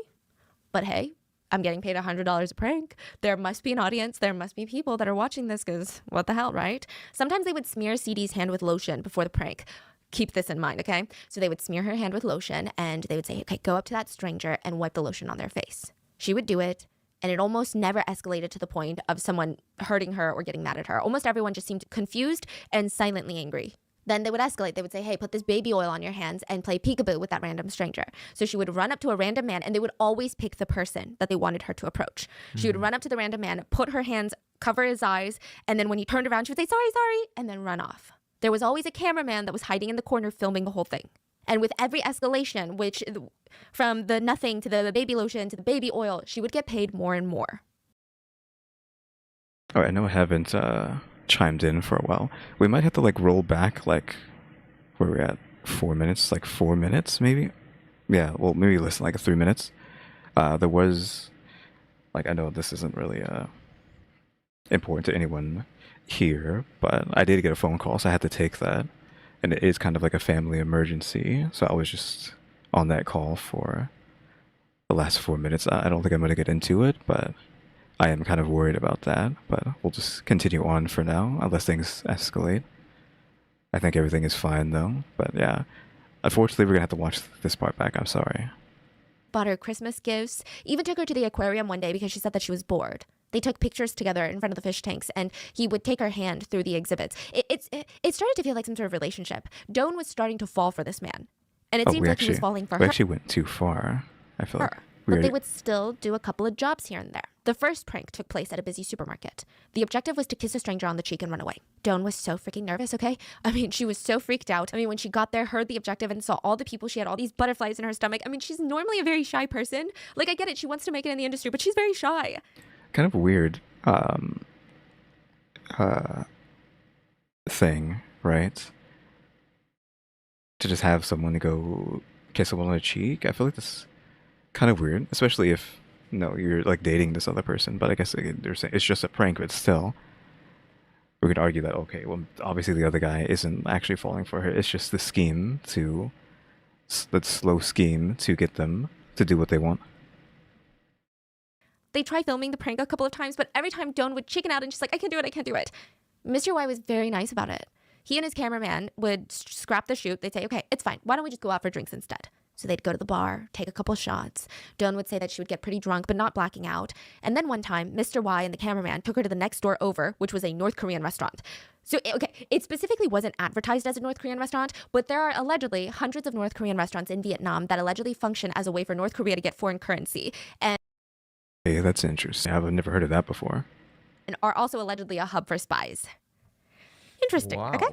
but hey, I'm getting paid $100 a prank. There must be an audience. There must be people that are watching this because what the hell, right? Sometimes they would smear CD's hand with lotion before the prank. Keep this in mind, okay? So they would smear her hand with lotion and they would say, okay, go up to that stranger and wipe the lotion on their face. She would do it, and it almost never escalated to the point of someone hurting her or getting mad at her. Almost everyone just seemed confused and silently angry. Then they would escalate. They would say, hey, put this baby oil on your hands and play peekaboo with that random stranger. So she would run up to a random man, and they would always pick the person that they wanted her to approach. She would run up to the random man, put her hands, cover his eyes, and then when he turned around, she would say, sorry, and then run off. There was always a cameraman that was hiding in the corner filming the whole thing. And with every escalation, which from the nothing to the baby lotion to the baby oil, she would get paid more and more. All right, I know I haven't chimed in for a while. We might have to roll back where we're at 4 minutes, 4 minutes maybe. Yeah, well maybe less than 3 minutes. There was I know this isn't really important to anyone here, but I did get a phone call, so I had to take that, and it is kind of like a family emergency. So I was just on that call for the last 4 minutes. I don't think I'm going to get into it, but I am kind of worried about that. But we'll just continue on for now, unless things escalate. I think everything is fine, though. But yeah, unfortunately, we're going to have to watch this part back. I'm sorry. Bought her Christmas gifts, even took her to the aquarium one day because she said that she was bored. They took pictures together in front of the fish tanks, and he would take her hand through the exhibits. It started to feel like some sort of relationship. Doan was starting to fall for this man, and it seemed like he was falling for her. We actually went too far. I feel like but they would still do a couple of jobs here and there. The first prank took place at a busy supermarket. The objective was to kiss a stranger on the cheek and run away. Doan was so freaking nervous, okay? I mean, she was so freaked out. I mean, when she got there, heard the objective, and saw all the people, she had all these butterflies in her stomach. I mean, she's normally a very shy person. Like, I get it, she wants to make it in the industry, but she's very shy. Kind of weird thing, right? To just have someone go kiss someone on the cheek. I feel like that's kind of weird, especially if you're like dating this other person. But I guess they're saying it's just a prank, but still, we could argue that okay, well, obviously the other guy isn't actually falling for her. It's just the scheme that slow scheme to get them to do what they want. They tried filming the prank a couple of times, but every time Doan would chicken out and she's like, I can't do it. Mr. Y was very nice about it. He and his cameraman would scrap the shoot. They'd say, okay, it's fine. Why don't we just go out for drinks instead? So they'd go to the bar, take a couple shots. Doan would say that she would get pretty drunk, but not blacking out. And then one time, Mr. Y and the cameraman took her to the next door over, which was a North Korean restaurant. So, okay, it specifically wasn't advertised as a North Korean restaurant, but there are allegedly hundreds of North Korean restaurants in Vietnam that allegedly function as a way for North Korea to get foreign currency. And hey, that's interesting. I've never heard of that before. And are also allegedly a hub for spies. Interesting, Wow. Okay?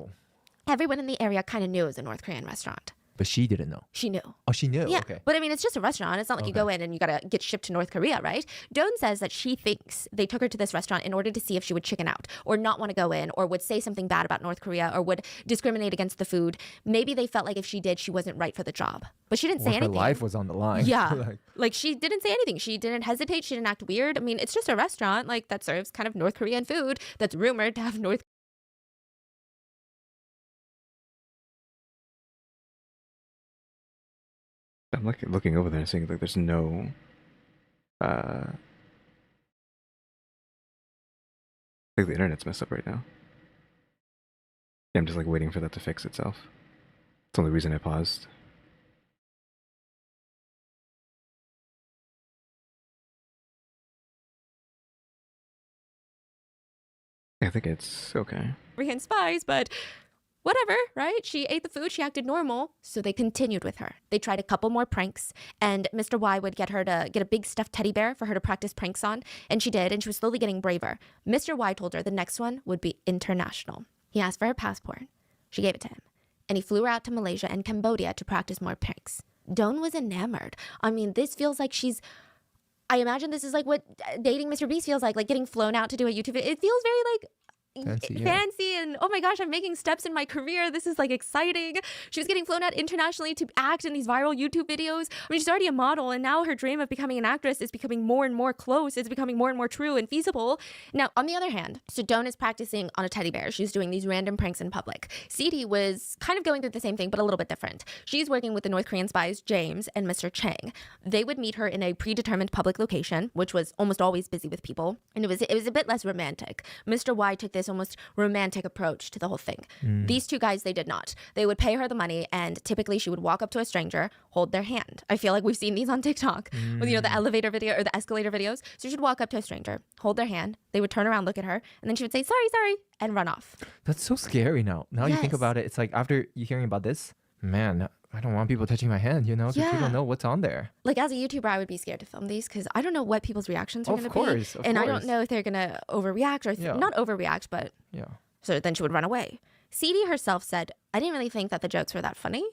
Everyone in the area kind of knew it was a North Korean restaurant. But she didn't know. She knew. Oh, she knew? Yeah, Okay. but I mean, it's just a restaurant. It's not like you go in and you gotta get shipped to North Korea, right? Doan says that she thinks they took her to this restaurant in order to see if she would chicken out or not want to go in or would say something bad about North Korea or would discriminate against the food. Maybe they felt like if she did, she wasn't right for the job. But she didn't say anything. Her life was on the line. Yeah. like she didn't say anything. She didn't hesitate. She didn't act weird. I mean, it's just a restaurant like that serves kind of North Korean food that's rumored to have North I'm looking over there and seeing like there's no I think the internet's messed up right now. Yeah, I'm just like waiting for that to fix itself. It's the only reason I paused. I think it's okay. Korean spies, but whatever, right? She ate the food, she acted normal, so they continued with her. They tried a couple more pranks, and Mr. Y would get her to get a big stuffed teddy bear for her to practice pranks on, and she did, and she was slowly getting braver. Mr. Y told her the next one would be international. He asked for her passport. She gave it to him, and he flew her out to Malaysia and Cambodia to practice more pranks. Doan was enamored. I mean, this feels like I imagine this is like what dating Mr. Beast feels like getting flown out to do a YouTube video. It feels very like fancy and oh my gosh, I'm making steps in my career. This is like exciting. She was getting flown out internationally to act in these viral YouTube videos. I mean, she's already a model, and now her dream of becoming an actress is becoming more and more close. It's becoming more and more true and feasible. Now, on the other hand, so Doan is practicing on a teddy bear. She's doing these random pranks in public. Sadie was kind of going through the same thing, but a little bit different. She's working with the North Korean spies, James and Mr. Chang. They would meet her in a predetermined public location, which was almost always busy with people, and it was a bit less romantic. Mr. Y took this almost romantic approach to the whole thing. These two guys, they did not. They would pay her the money, and typically she would walk up to a stranger, hold their hand. I feel like we've seen these on TikTok with, the elevator video or the escalator videos. So she'd walk up to a stranger, hold their hand, they would turn around, look at her, and then she would say, sorry, and run off. That's so scary now. Now you think about it, it's like after you hearing about this, man, I don't want people touching my hand, because you don't know what's on there. Like, as a YouTuber, I would be scared to film these because I don't know what people's reactions are going to be. And I don't know if they're going to overreact or not overreact, but so then she would run away. Sadie herself said, I didn't really think that the jokes were that funny,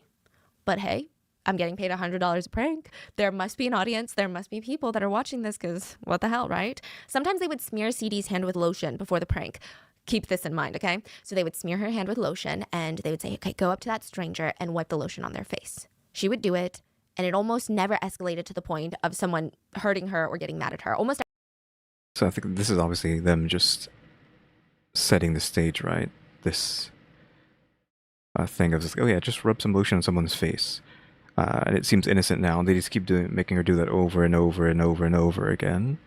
but hey, I'm getting paid $100 a prank. There must be an audience. There must be people that are watching this because what the hell, right? Sometimes they would smear Sadie's hand with lotion before the prank. Keep this in mind, okay? So they would smear her hand with lotion and they would say, okay, go up to that stranger and wipe the lotion on their face. She would do it, and it almost never escalated to the point of someone hurting her or getting mad at her. Almost. So I think this is obviously them just setting the stage, right? This thing of just, oh yeah, just rub some lotion on someone's face. and it seems innocent now. And they just keep making her do that over and over and over and over again,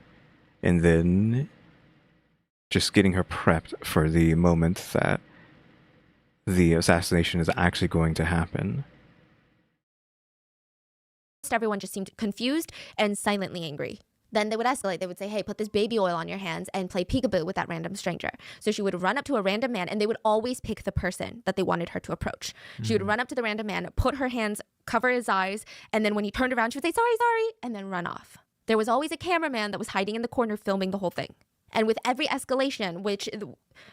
and then just getting her prepped for the moment that the assassination is actually going to happen. Everyone just seemed confused and silently angry. Then they would escalate. They would say, hey, put this baby oil on your hands and play peekaboo with that random stranger. So she would run up to a random man, and they would always pick the person that they wanted her to approach. She would run up to the random man, put her hands, cover his eyes, and then when he turned around, she would say, sorry, sorry, and then run off. There was always a cameraman that was hiding in the corner filming the whole thing. And with every escalation, which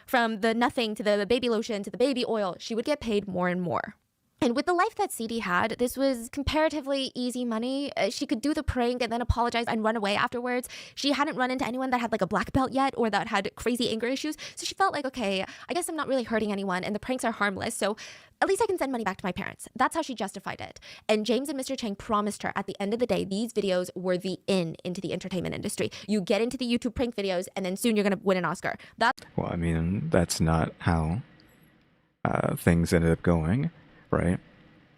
from the nothing to the baby lotion to the baby oil, she would get paid more and more. And with the life that CD had, this was comparatively easy money. She could do the prank and then apologize and run away afterwards. She hadn't run into anyone that had like a black belt yet or that had crazy anger issues. So she felt like, okay, I guess I'm not really hurting anyone and the pranks are harmless. So at least I can send money back to my parents. That's how she justified it. And James and Mr. Chang promised her at the end of the day, these videos were the into the entertainment industry. You get into the YouTube prank videos and then soon you're going to win an Oscar. Well, I mean, that's not how things ended up going. Right?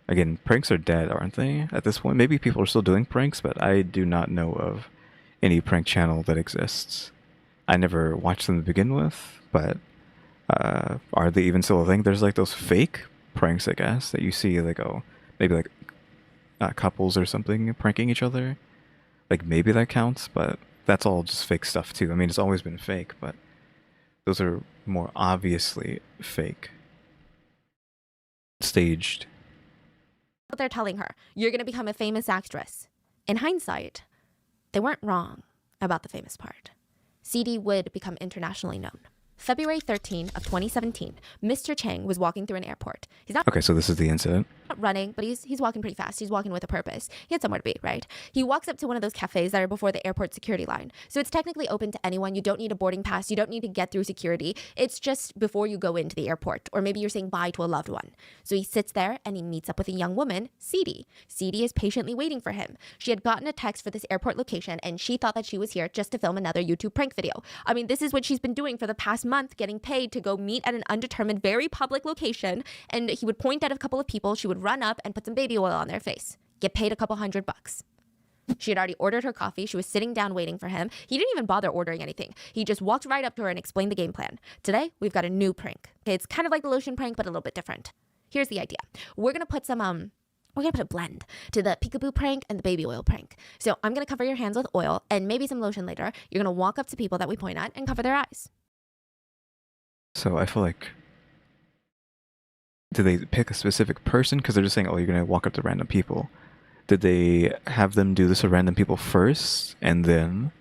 Again, pranks are dead, aren't they? At this point, maybe people are still doing pranks, but I do not know of any prank channel that exists. I never watched them to begin with, but are they even still a thing? There's like those fake pranks, I guess, that you see like, oh, maybe like couples or something pranking each other. Like maybe that counts, but that's all just fake stuff too. I mean, it's always been fake, but those are more obviously fake. Staged. But they're telling her, you're going to become a famous actress. In hindsight, they weren't wrong about the famous part. CD would become internationally known. February 13 of 2017, Mr. Chang was walking through an airport. He's not Okay, so this is the incident. running, but he's walking pretty fast. He's walking with a purpose. He had somewhere to be, right? He walks up to one of those cafes that are before the airport security line. So it's technically open to anyone. You don't need a boarding pass. You don't need to get through security. It's just before you go into the airport, or maybe you're saying bye to a loved one. So he sits there and he meets up with a young woman, CD. CD is patiently waiting for him. She had gotten a text for this airport location and she thought that she was here just to film another YouTube prank video. I mean, this is what she's been doing for the past month, getting paid to go meet at an undetermined, very public location. And he would point at a couple of people. She would run up and put some baby oil on their face. Get paid a couple $100. She had already ordered her coffee. She was sitting down waiting for him. He didn't even bother ordering anything. He just walked right up to her and explained the game plan. Today, we've got a new prank. Okay, it's kind of like the lotion prank, but a little bit different. Here's the idea. We're going to put a blend to the peekaboo prank and the baby oil prank. So I'm going to cover your hands with oil and maybe some lotion later. You're going to walk up to people that we point at and cover their eyes. So I feel like, did they pick a specific person? Because they're just saying, oh, you're going to walk up to random people. Did they have them do this to random people first and then,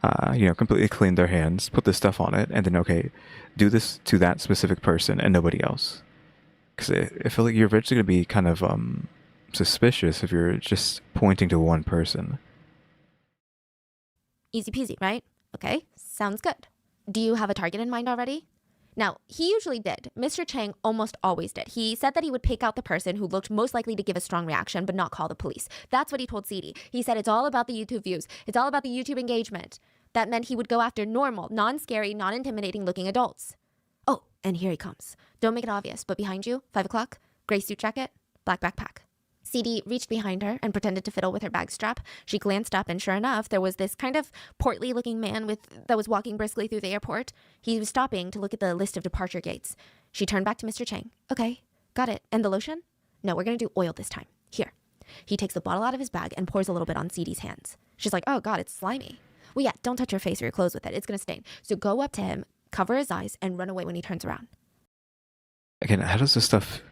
completely clean their hands, put this stuff on it, and then, okay, do this to that specific person and nobody else? Because I feel like you're eventually going to be kind of suspicious if you're just pointing to one person. Easy peasy, right? Okay, sounds good. Do you have a target in mind already? Now, he usually did. Mr. Chang almost always did. He said that he would pick out the person who looked most likely to give a strong reaction but not call the police. That's what he told CD. He said it's all about the YouTube views. It's all about the YouTube engagement. That meant he would go after normal, non-scary, non-intimidating looking adults. Oh, and here he comes. Don't make it obvious, but behind you, 5 o'clock, gray suit jacket, black backpack. CD reached behind her and pretended to fiddle with her bag strap. She glanced up, and sure enough, there was this kind of portly-looking man that was walking briskly through the airport. He was stopping to look at the list of departure gates. She turned back to Mr. Chang. Okay, got it. And the lotion? No, we're going to do oil this time. Here. He takes the bottle out of his bag and pours a little bit on CD's hands. She's like, oh, God, it's slimy. Well, yeah, don't touch your face or your clothes with it. It's going to stain. So go up to him, cover his eyes, and run away when he turns around. Again, how does this stuff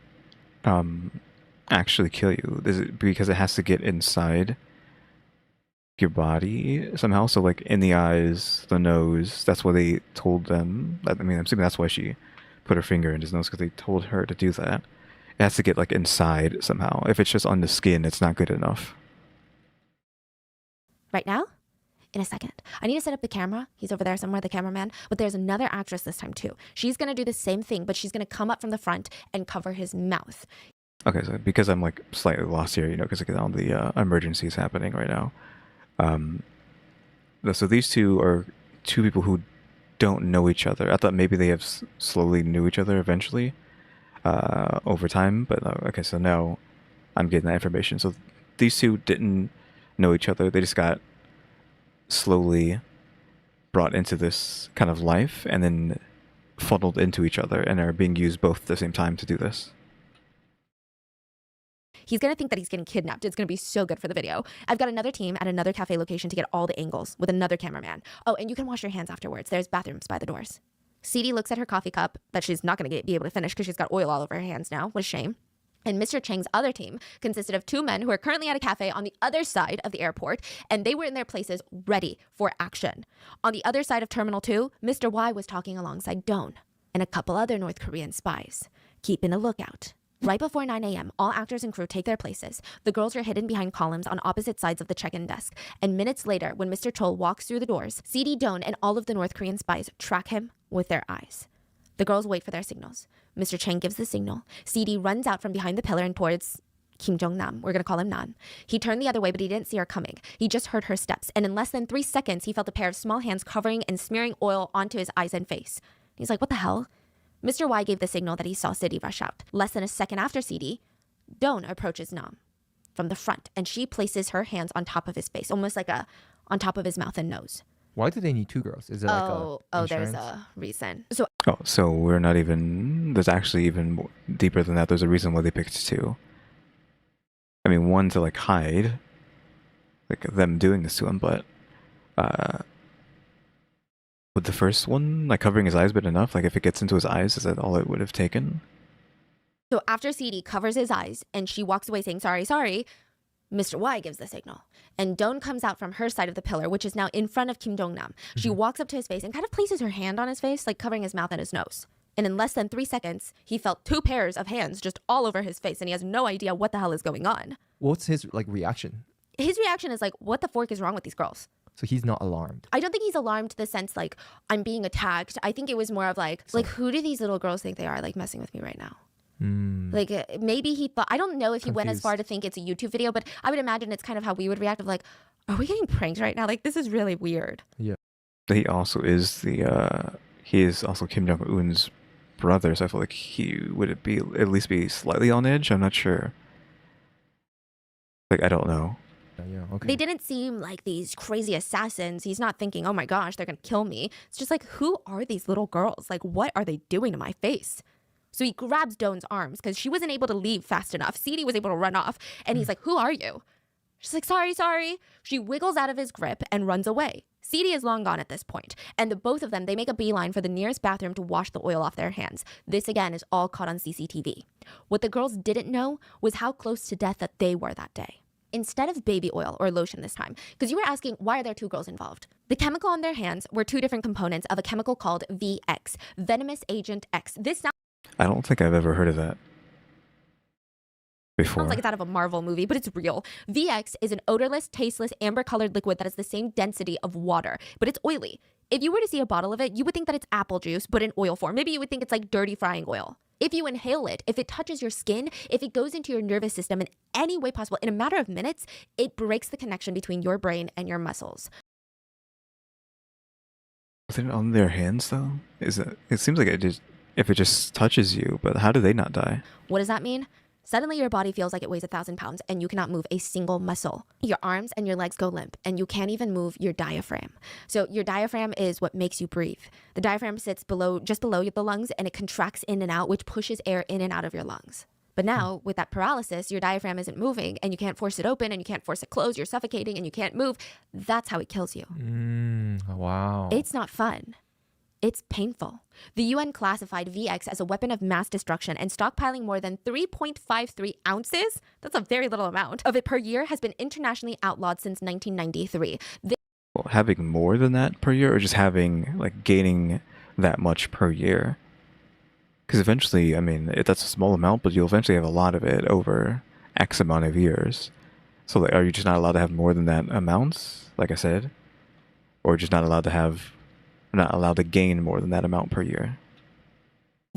actually kill you? Is it because it has to get inside your body somehow? So like in the eyes, the nose, that's what they told them. I mean, I'm assuming that's why she put her finger in his nose, because they told her to do that. It has to get like inside somehow. If it's just on the skin, it's not good enough. Right now? In a second. I need to set up the camera. He's over there somewhere, the cameraman. But there's another actress this time too. She's going to do the same thing, but she's going to come up from the front and cover his mouth. Okay, so because I'm like slightly lost here, because all the emergencies happening right now. So these two are two people who don't know each other. I thought maybe they have slowly knew each other eventually over time. But okay, so now I'm getting that information. So these two didn't know each other. They just got slowly brought into this kind of life and then funneled into each other and are being used both at the same time to do this. He's going to think that he's getting kidnapped. It's going to be so good for the video. I've got another team at another cafe location to get all the angles with another cameraman. Oh, and you can wash your hands afterwards. There's bathrooms by the doors. CD looks at her coffee cup that she's not going to be able to finish because she's got oil all over her hands now. What a shame. And Mr. Chang's other team consisted of two men who are currently at a cafe on the other side of the airport, and they were in their places ready for action. On the other side of Terminal 2, Mr. Y was talking alongside Doan and a couple other North Korean spies, keeping a lookout. Right before 9 a.m., all actors and crew take their places. The girls are hidden behind columns on opposite sides of the check-in desk. And minutes later, when Mr. Chol walks through the doors, CD Doan and all of the North Korean spies track him with their eyes. The girls wait for their signals. Mr. Chang gives the signal. CD runs out from behind the pillar and towards Kim Jong-nam. We're going to call him Nam. He turned the other way, but he didn't see her coming. He just heard her steps. And in less than 3 seconds, he felt a pair of small hands covering and smearing oil onto his eyes and face. He's like, what the hell? Mr. Y gave the signal that he saw CD rush out. Less than a second after CD, Doan approaches Nam from the front, and she places her hands on top of his face, almost like on top of his mouth and nose. Why do they need two girls? Is it like a there's insurance? a reason. So we're not even, there's actually even more deeper than that. There's a reason why they picked two. I mean, one to like hide, like them doing this to him, but would the first one, like covering his eyes, been enough? Like if it gets into his eyes, is that all it would have taken? So after CD covers his eyes and she walks away saying, sorry, sorry, Mr. Y gives the signal. And Doan comes out from her side of the pillar, which is now in front of Kim Jong-nam. She walks up to his face and kind of places her hand on his face, like covering his mouth and his nose. And in less than 3 seconds, he felt 2 pairs of hands just all over his face, and he has no idea what the hell is going on. What's his like reaction? His reaction is like, what the fork is wrong with these girls? So he's not alarmed. I don't think he's alarmed to the sense like, I'm being attacked. I think it was more of like, who do these little girls think they are, like messing with me right now? Like maybe he thought, I don't know if he went as far to think it's a YouTube video, but I would imagine it's kind of how we would react of like, are we getting pranked right now? Like, this is really weird. Yeah. He also is he is also Kim Jong-un's brother, so I feel like he would at least be slightly on edge. I'm not sure. Like, I don't know. Yeah, okay. They didn't seem like these crazy assassins. He's not thinking, oh my gosh, they're gonna kill me. It's just like, who are these little girls? Like, what are they doing to my face? So he grabs Doan's arms because she wasn't able to leave fast enough. CD was able to run off, and he's like, who are you? She's like, sorry, sorry. She wiggles out of his grip and runs away. CD is long gone at this point, and the both of them, they make a beeline for the nearest bathroom to wash the oil off their hands. This, again, is all caught on CCTV. What the girls didn't know was how close to death that they were that day. Instead of baby oil or lotion this time, because you were asking, why are there 2 girls involved? The chemical on their hands were 2 different components of a chemical called VX, Venomous Agent X. This I don't think I've ever heard of that before. sounds like it's out of a Marvel movie, but it's real. VX is an odorless, tasteless, amber-colored liquid that has the same density of water, but it's oily. If you were to see a bottle of it, you would think that it's apple juice, but in oil form. Maybe you would think it's like dirty frying oil. If you inhale it, if it touches your skin, if it goes into your nervous system in any way possible, in a matter of minutes, it breaks the connection between your brain and your muscles. Is it on their hands though? It seems like if it just touches you, but how do they not die? What does that mean? Suddenly your body feels like it weighs 1,000 pounds and you cannot move a single muscle. Your arms and your legs go limp and you can't even move your diaphragm. So your diaphragm is what makes you breathe. The diaphragm sits just below the lungs, and it contracts in and out, which pushes air in and out of your lungs. But now with that paralysis, your diaphragm isn't moving and you can't force it open and you can't force it closed. You're suffocating and you can't move. That's how it kills you. Wow. It's not fun. It's painful. The UN classified VX as a weapon of mass destruction, and stockpiling more than 3.53 ounces, that's a very little amount, of it per year has been internationally outlawed since 1993. Well, having more than that per year, or just gaining that much per year? Because eventually, I mean, that's a small amount, but you'll eventually have a lot of it over X amount of years. So are you just not allowed to have more than that amount, like I said? Or just not allowed to gain more than that amount per year?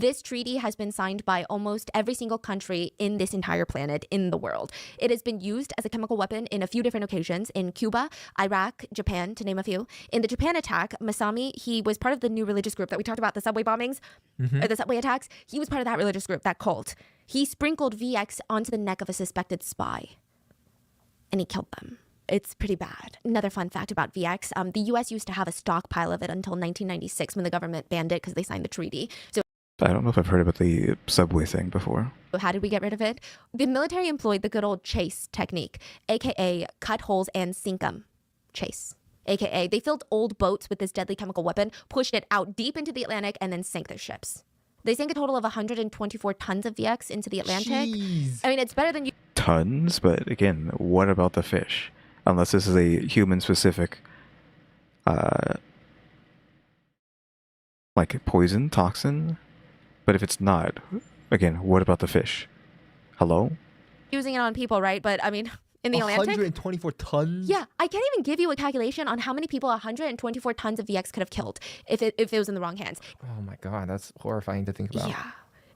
This treaty has been signed by almost every single country in this entire planet in the world. It has been used as a chemical weapon in a few different occasions in Cuba, Iraq, Japan, to name a few. In the Japan attack, Masami, he was part of the new religious group that we talked about, the subway bombings, or the subway attacks. He was part of that religious group, that cult. He sprinkled VX onto the neck of a suspected spy, and he killed them. It's pretty bad. Another fun fact about VX, the US used to have a stockpile of it until 1996 when the government banned it because they signed the treaty. So I don't know if I've heard about the subway thing before. how did we get rid of it? The military employed the good old chase technique, aka cut holes and sink 'em. Chase. AKA they filled old boats with this deadly chemical weapon, pushed it out deep into the Atlantic, and then sank their ships. They sank a total of 124 tons of VX into the Atlantic. Jeez. I mean, it's better than you. Tons, but again, what about the fish? Unless this is a human-specific, like poison, toxin. But if it's not, again, what about the fish? Hello? Using it on people, right? But I mean, in the Atlantic. 124 tons? Yeah, I can't even give you a calculation on how many people 124 tons of VX could have killed if it was in the wrong hands. Oh my god, that's horrifying to think about. Yeah.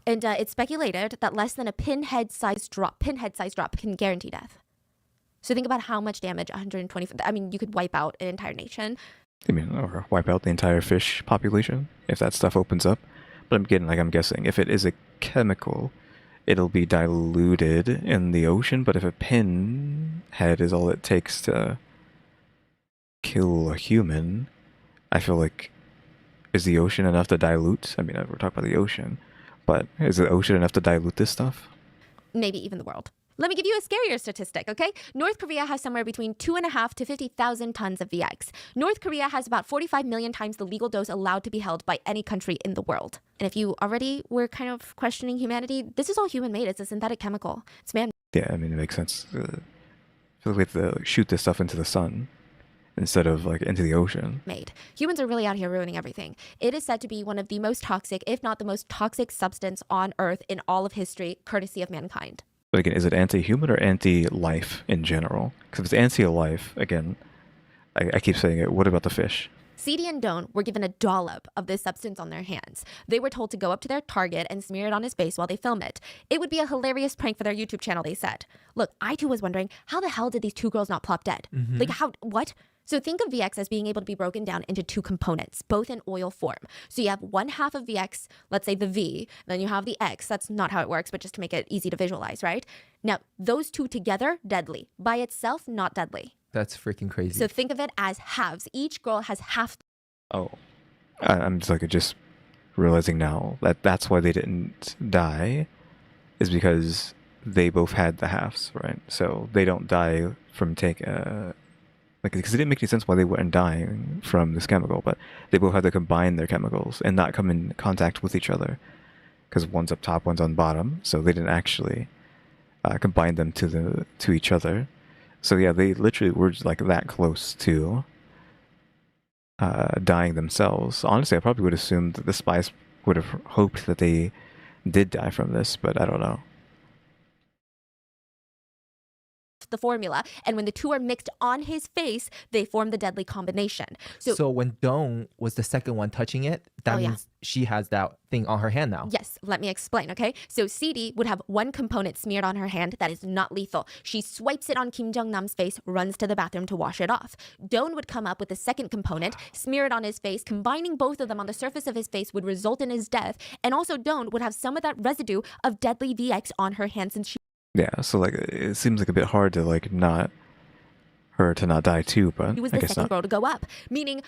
And it's speculated that less than a pinhead-sized drop can guarantee death. So think about how much damage 120, I mean, you could wipe out an entire nation. I mean, or wipe out the entire fish population if that stuff opens up. But I'm guessing if it is a chemical, it'll be diluted in the ocean. But if a pinhead is all it takes to kill a human, I feel like, is the ocean enough to dilute? I mean, we're talking about the ocean, but is the ocean enough to dilute this stuff? Maybe even the world. Let me give you a scarier statistic, okay? North Korea has somewhere between 2.5 to 50,000 tons of VX. North Korea has about 45 million times the legal dose allowed to be held by any country in the world. And if you already were kind of questioning humanity, this is all human-made. It's a synthetic chemical. It's man. Yeah, I mean, it makes sense. I feel like we have to shoot this stuff into the sun instead of like into the ocean. Made. Humans are really out here ruining everything. It is said to be one of the most toxic, if not the most toxic substance on Earth in all of history, courtesy of mankind. But again, is it anti-human or anti-life in general? Because if it's anti-life, again, I keep saying it, what about the fish? Seedy and Doan were given a dollop of this substance on their hands. They were told to go up to their target and smear it on his face while they film it. It would be a hilarious prank for their YouTube channel, they said. Look, I too was wondering, how the hell did these two girls not plop dead? Like, what? So think of VX as being able to be broken down into two components, both in oil form. So you have one half of VX, let's say the V, then you have the X. That's not how it works, but just to make it easy to visualize, right? Now, those two together, deadly. By itself, not deadly. That's freaking crazy. So think of it as halves. Each girl has half. Oh, I'm just realizing now that that's why they didn't die, is because they both had the halves, right? So they don't die from because it didn't make any sense why they weren't dying from this chemical, but they both had to combine their chemicals and not come in contact with each other, because one's up top, one's on bottom, so they didn't actually combine them to each other. So yeah, they literally were just like that close to dying themselves. Honestly, I probably would assume that the spies would have hoped that they did die from this, but I don't know. The formula, and when the two are mixed on his face, they form the deadly combination. So when Doan was the second one touching it, that means she has that thing on her hand now. Yes, let me explain, okay? So Seedy would have one component smeared on her hand that is not lethal. She swipes it on Kim Jong-nam's face, runs to the bathroom to wash it off. Doan would come up with the second component, smear it on his face. Combining both of them on the surface of his face would result in his death. And also Doan would have some of that residue of deadly VX on her hand since she... Yeah, so like it seems like a bit hard to like not die too, but She was I the guess second not. girl to go up, meaning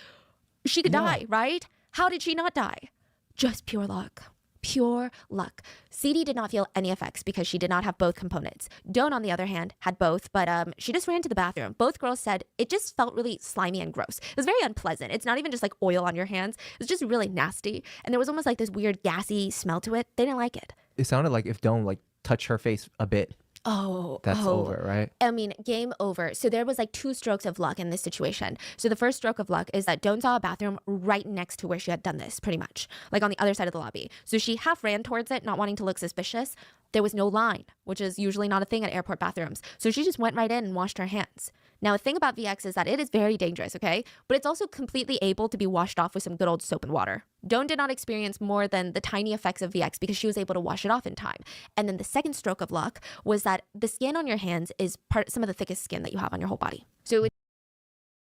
she could die, right? How did she not die? Just pure luck. Pure luck. Seedy did not feel any effects because she did not have both components. Doan, on the other hand, had both, but she just ran to the bathroom. Both girls said it just felt really slimy and gross. It was very unpleasant. It's not even just like oil on your hands. It was just really nasty. And there was almost like this weird gassy smell to it. They didn't like it. It sounded like if Doan like touched her face a bit, that's Oh. over, right? I mean, game over. So there was like two strokes of luck in this situation. So the first stroke of luck is that Doan saw a bathroom right next to where she had done this, pretty much, like on the other side of the lobby. So she half ran towards it, not wanting to look suspicious. There was no line, which is usually not a thing at airport bathrooms. So she just went right in and washed her hands. Now, the thing about VX is that it is very dangerous, okay? But it's also completely able to be washed off with some good old soap and water. Dawn did not experience more than the tiny effects of VX because she was able to wash it off in time. And then the second stroke of luck was that the skin on your hands is some of the thickest skin that you have on your whole body. So it would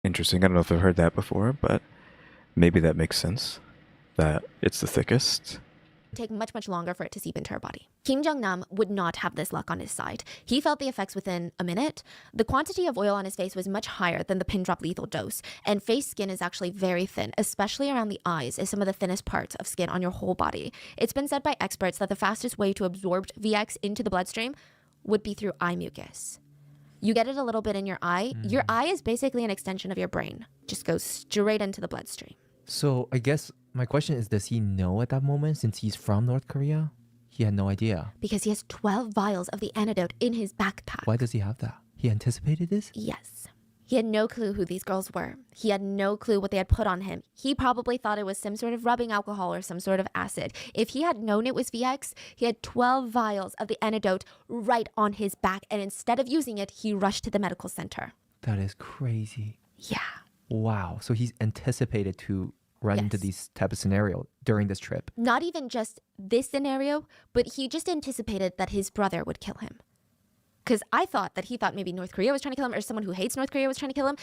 Interesting. I don't know if I've heard that before, but maybe that makes sense. That it's the thickest. take much, much longer for it to seep into her body. Kim Jong-nam would not have this luck on his side. He felt the effects within a minute. The quantity of oil on his face was much higher than the pin drop lethal dose, and face skin is actually very thin, especially around the eyes is some of the thinnest parts of skin on your whole body. It's been said by experts that the fastest way to absorb VX into the bloodstream would be through eye mucus. You get it a little bit in your eye. Your eye is basically an extension of your brain. Just goes straight into the bloodstream. So I guess my question is, does he know at that moment, since he's from North Korea? He had no idea. Because he has 12 vials of the antidote in his backpack. Why does he have that? He anticipated this? Yes. He had no clue who these girls were. He had no clue what they had put on him. He probably thought it was some sort of rubbing alcohol or some sort of acid. If he had known it was VX, he had 12 vials of the antidote right on his back. And instead of using it, he rushed to the medical center. That is crazy. Yeah. Wow. So he's anticipated to run into Yes. these type of scenario during this trip. Not even just this scenario, but he just anticipated that his brother would kill him. Because I thought that he thought maybe North Korea was trying to kill him or someone who hates North Korea was trying to kill him.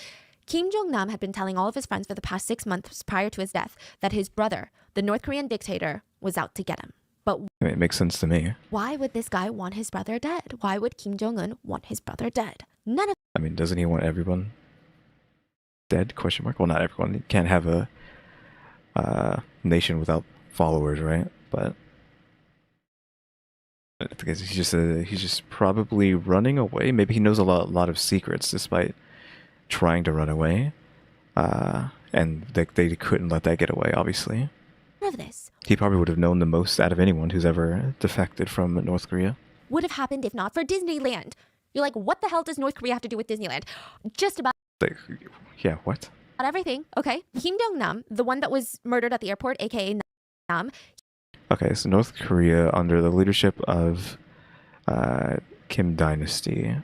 Kim Jong-nam had been telling all of his friends for the past 6 months prior to his death that his brother, the North Korean dictator, was out to get him. But I mean, it makes sense to me. why would this guy want his brother dead? Why would Kim Jong-un want his brother dead? None of I mean, doesn't he want everyone dead? Question mark. Well, not everyone. You can't have a nation without followers, right? But I think he's just probably running away. Maybe he knows a lot of secrets despite trying to run away, and they couldn't let that get away. Obviously, this he probably would have known the most out of anyone who's ever defected from North Korea. would have happened if not for Disneyland. You're like, what the hell does North Korea have to do with Disneyland? Just about Like, yeah, what? everything, okay? Kim Jong-nam, the one that was murdered at the airport, aka Nam, Okay, so North Korea under the leadership of Kim Dynasty.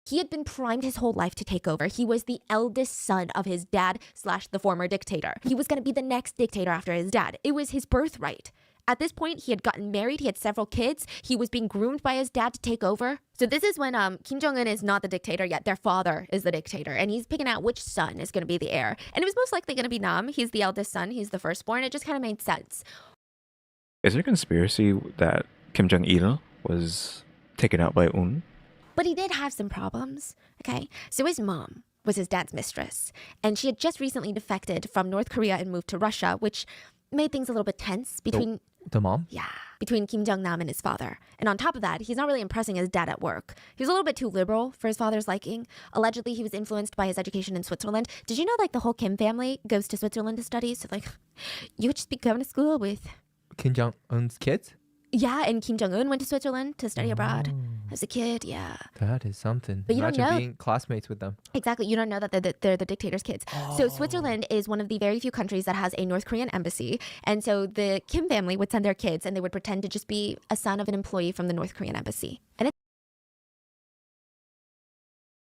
he had been primed his whole life to take over. He was the eldest son of his dad / the former dictator. He was going to be the next dictator after his dad. It was his birthright. At this point, he had gotten married. He had several kids. He was being groomed by his dad to take over. So this is when Kim Jong-un is not the dictator yet. Their father is the dictator. And he's picking out which son is going to be the heir. And it was most likely going to be Nam. He's the eldest son. He's the firstborn. It just kind of made sense. Is there a conspiracy that Kim Jong-il was taken out by Un? But he did have some problems, okay? So his mom was his dad's mistress, and she had just recently defected from North Korea and moved to Russia, which made things a little bit tense between The mom? between Kim Jong-nam and his father. And on top of that, he's not really impressing his dad at work. He was a little bit too liberal for his father's liking. Allegedly, he was influenced by his education in Switzerland. Did you know, like, the whole Kim family goes to Switzerland to study? So, like, you would just be going to school with... Kim Jong-un's kids? Yeah, and Kim Jong-un went to Switzerland to study abroad as a kid, yeah. That is something. But you don't Imagine know- being classmates with them. Exactly. You don't know that they're the dictator's kids. So Switzerland is one of the very few countries that has a North Korean embassy. And so the Kim family would send their kids and they would pretend to just be a son of an employee from the North Korean embassy. And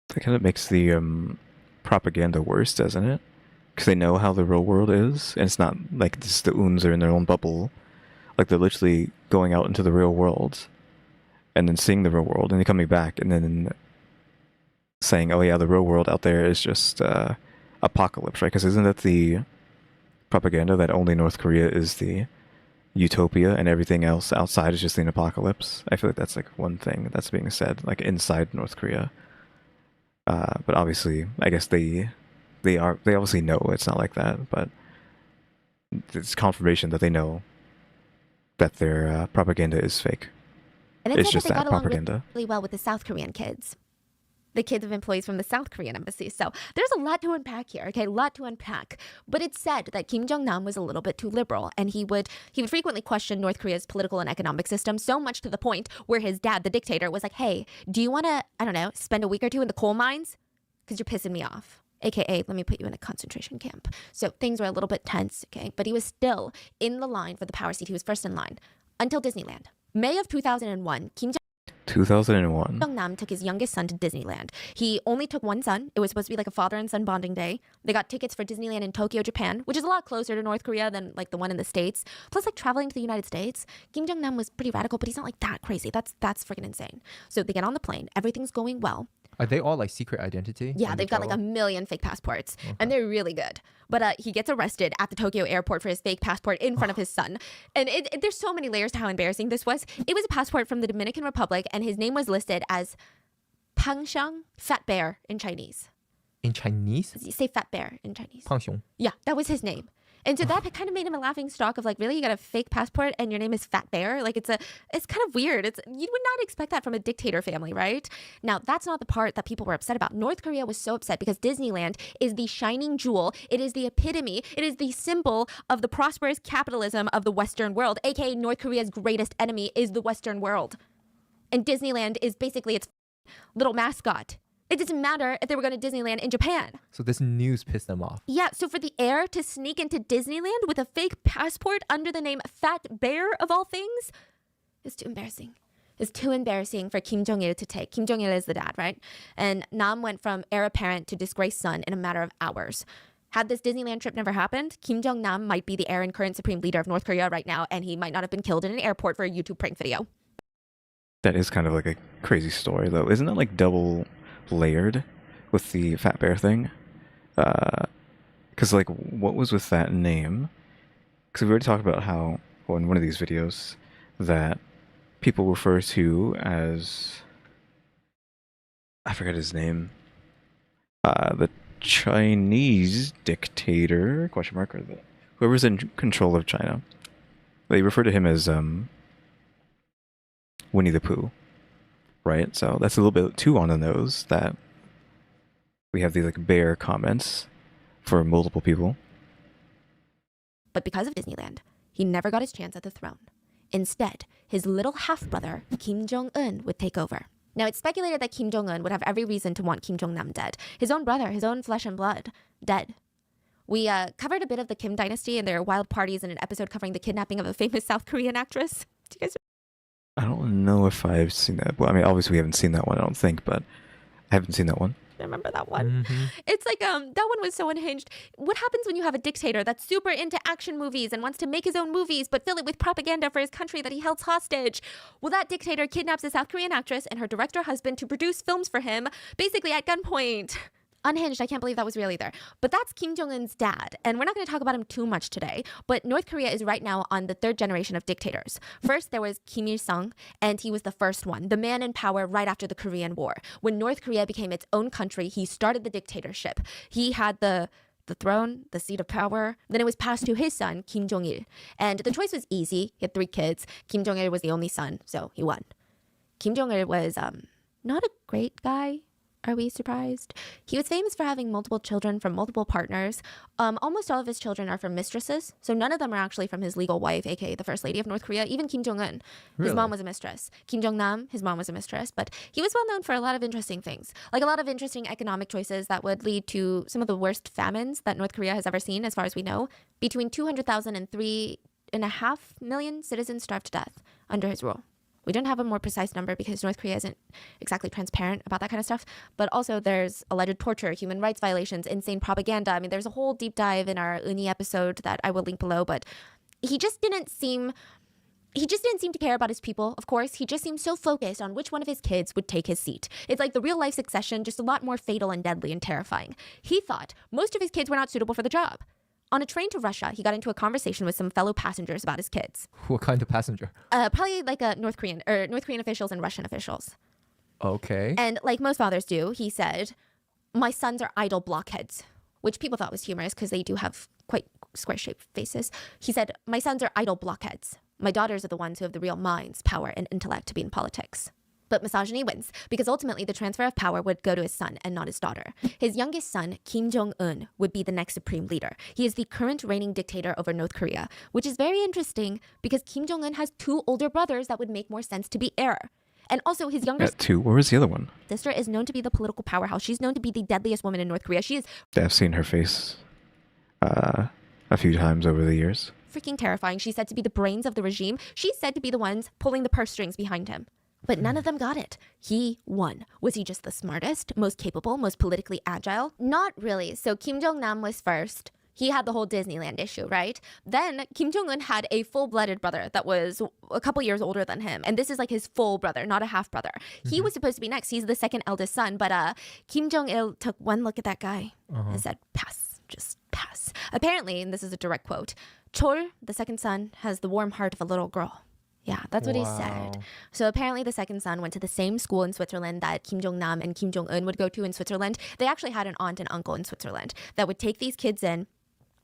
That kind of makes the propaganda worse, doesn't it? Because they know how the real world is, and it's not like just the Uns are in their own bubble. Like, they're literally going out into the real world and then seeing the real world and then coming back and then saying, oh yeah, the real world out there is just apocalypse, right? Because isn't that the propaganda that only North Korea is the utopia and everything else outside is just an apocalypse? I feel like that's like one thing that's being said, like inside North Korea. But obviously, I guess they obviously know it's not like that, but it's confirmation that they know that their propaganda is fake. And It's said just that they that got along propaganda. really well with the South Korean kids. The kids of employees from the South Korean embassy. So there's a lot to unpack here, okay? A lot to unpack. But it's said that Kim Jong-nam was a little bit too liberal, and he would frequently question North Korea's political and economic system, so much to the point where his dad, the dictator, was like, hey, do you want to, I don't know, spend a week or two in the coal mines? Because you're pissing me off. AKA, let me put you in a concentration camp. So things were a little bit tense, okay? But he was still in the line for the power seat. He was first in line until Disneyland. May of 2001, Kim Jong 2001. Jong-nam took his youngest son to Disneyland. He only took one son. It was supposed to be like a father and son bonding day. They got tickets for Disneyland in Tokyo, Japan, which is a lot closer to North Korea than like the one in the States. Plus, like traveling to the United States, Kim Jong-nam was pretty radical, but he's not like that crazy. That's freaking insane. So they get on the plane. Everything's going well. Are they all like secret identity? Yeah, when they've they got like a travel? million fake passports, and they're really good. But he gets arrested at the Tokyo airport for his fake passport in front of his son. And there's so many layers to how embarrassing this was. It was a passport from the Dominican Republic, and his name was listed as Pangxiang, fat bear in Chinese. In Chinese? You say fat bear in Chinese. 胖熊. Yeah, that was his name. And so that kind of made him a laughing stock of like, really, you got a fake passport and your name is Fat Bear? Like it's kind of weird. You would not expect that from a dictator family, right? Now, that's not the part that people were upset about. North Korea was so upset because Disneyland is the shining jewel. It is the epitome. It is the symbol of the prosperous capitalism of the Western world, aka North Korea's greatest enemy is the Western world. And Disneyland is basically its little mascot. It doesn't matter if they were going to Disneyland in Japan. So this news pissed them off. Yeah, so for the heir to sneak into Disneyland with a fake passport under the name Fat Bear of all things, it's too embarrassing. It's too embarrassing for Kim Jong-il to take. Kim Jong-il is the dad, right? And Nam went from heir apparent to disgraced son in a matter of hours. Had this Disneyland trip never happened, Kim Jong-nam might be the heir and current supreme leader of North Korea right now, and he might not have been killed in an airport for a YouTube prank video. That is kind of like a crazy story, though. Isn't it like double layered with the fat bear thing? Because like, what was with that name? Because we already talked about how, well, in one of these videos, that people refer to as, I forgot his name, the Chinese dictator, question mark, or whoever's in control of China. They refer to him as Winnie the Pooh, right? So that's a little bit too on the nose that we have these like bear comments for multiple people. But because of Disneyland, he never got his chance at the throne. Instead, his little half-brother, Kim Jong-un, would take over. Now, it's speculated that Kim Jong-un would have every reason to want Kim Jong-nam dead. His own brother, his own flesh and blood, dead. We covered a bit of the Kim dynasty and their wild parties in an episode covering the kidnapping of a famous South Korean actress. Do you guys? I don't know if I've seen that. Well, I mean, obviously we haven't seen that one, I don't think, but I haven't seen that one. Remember that one? Mm-hmm. It's like that one was so unhinged. What happens when you have a dictator that's super into action movies and wants to make his own movies but fill it with propaganda for his country that he held hostage? Well, that dictator kidnaps a South Korean actress and her director husband to produce films for him, basically at gunpoint. Unhinged, I can't believe that was real either. But that's Kim Jong-un's dad, and we're not going to talk about him too much today, but North Korea is right now on the third generation of dictators. First, there was Kim Il-sung, and he was the first one, the man in power right after the Korean War. When North Korea became its own country, he started the dictatorship. He had the throne, the seat of power. Then it was passed to his son, Kim Jong-il. And the choice was easy. He had 3 kids. Kim Jong-il was the only son, so he won. Kim Jong-il was not a great guy. Are we surprised? He was famous for having multiple children from multiple partners. Almost all of his children are from mistresses, so none of them are actually from his legal wife, aka the First Lady of North Korea. Even Kim Jong-un, his mom was a mistress. Kim Jong-nam, his mom was a mistress, but he was well known for a lot of interesting things, like a lot of interesting economic choices that would lead to some of the worst famines that North Korea has ever seen, as far as we know. Between 200,000 and 3.5 million citizens starved to death under his rule. We don't have a more precise number because North Korea isn't exactly transparent about that kind of stuff. But also there's alleged torture, human rights violations, insane propaganda. I mean, there's a whole deep dive in our Uni episode that I will link below. But he just didn't seem to care about his people, of course. He just seemed so focused on which one of his kids would take his seat. It's like the real life succession, just a lot more fatal and deadly and terrifying. He thought most of his kids were not suitable for the job. On a train to Russia, he got into a conversation with some fellow passengers about his kids. What kind of passenger? Probably like a North Korean officials and Russian officials. Okay. And like most fathers do, he said, "My sons are idle blockheads," which people thought was humorous because they do have quite square-shaped faces. He said, "My sons are idle blockheads. My daughters are the ones who have the real minds, power, and intellect to be in politics." But misogyny wins, because ultimately the transfer of power would go to his son and not his daughter. His youngest son, Kim Jong-un, would be the next supreme leader. He is the current reigning dictator over North Korea, which is very interesting because Kim Jong-un has 2 older brothers that would make more sense to be heir. And also his younger 2. Where was the other one? sister is known to be the political powerhouse. She's known to be the deadliest woman in North Korea. She is I've seen her face a few times over the years. freaking terrifying. She's said to be the brains of the regime. She's said to be the ones pulling the purse strings behind him. But none of them got it. He won. Was he just the smartest, most capable, most politically agile? Not really. So Kim Jong-nam was first. He had the whole Disneyland issue, right? Then Kim Jong-un had a full-blooded brother that was a couple years older than him. And this is like his full brother, not a half brother. He was supposed to be next. He's the second eldest son. But Kim Jong-il took one look at that guy and said, pass, just pass. Apparently, and this is a direct quote, Chol, the second son, has the warm heart of a little girl. Yeah, that's what he said. So apparently the second son went to the same school in Switzerland that Kim Jong-nam and Kim Jong-un would go to in Switzerland. They actually had an aunt and uncle in Switzerland that would take these kids in,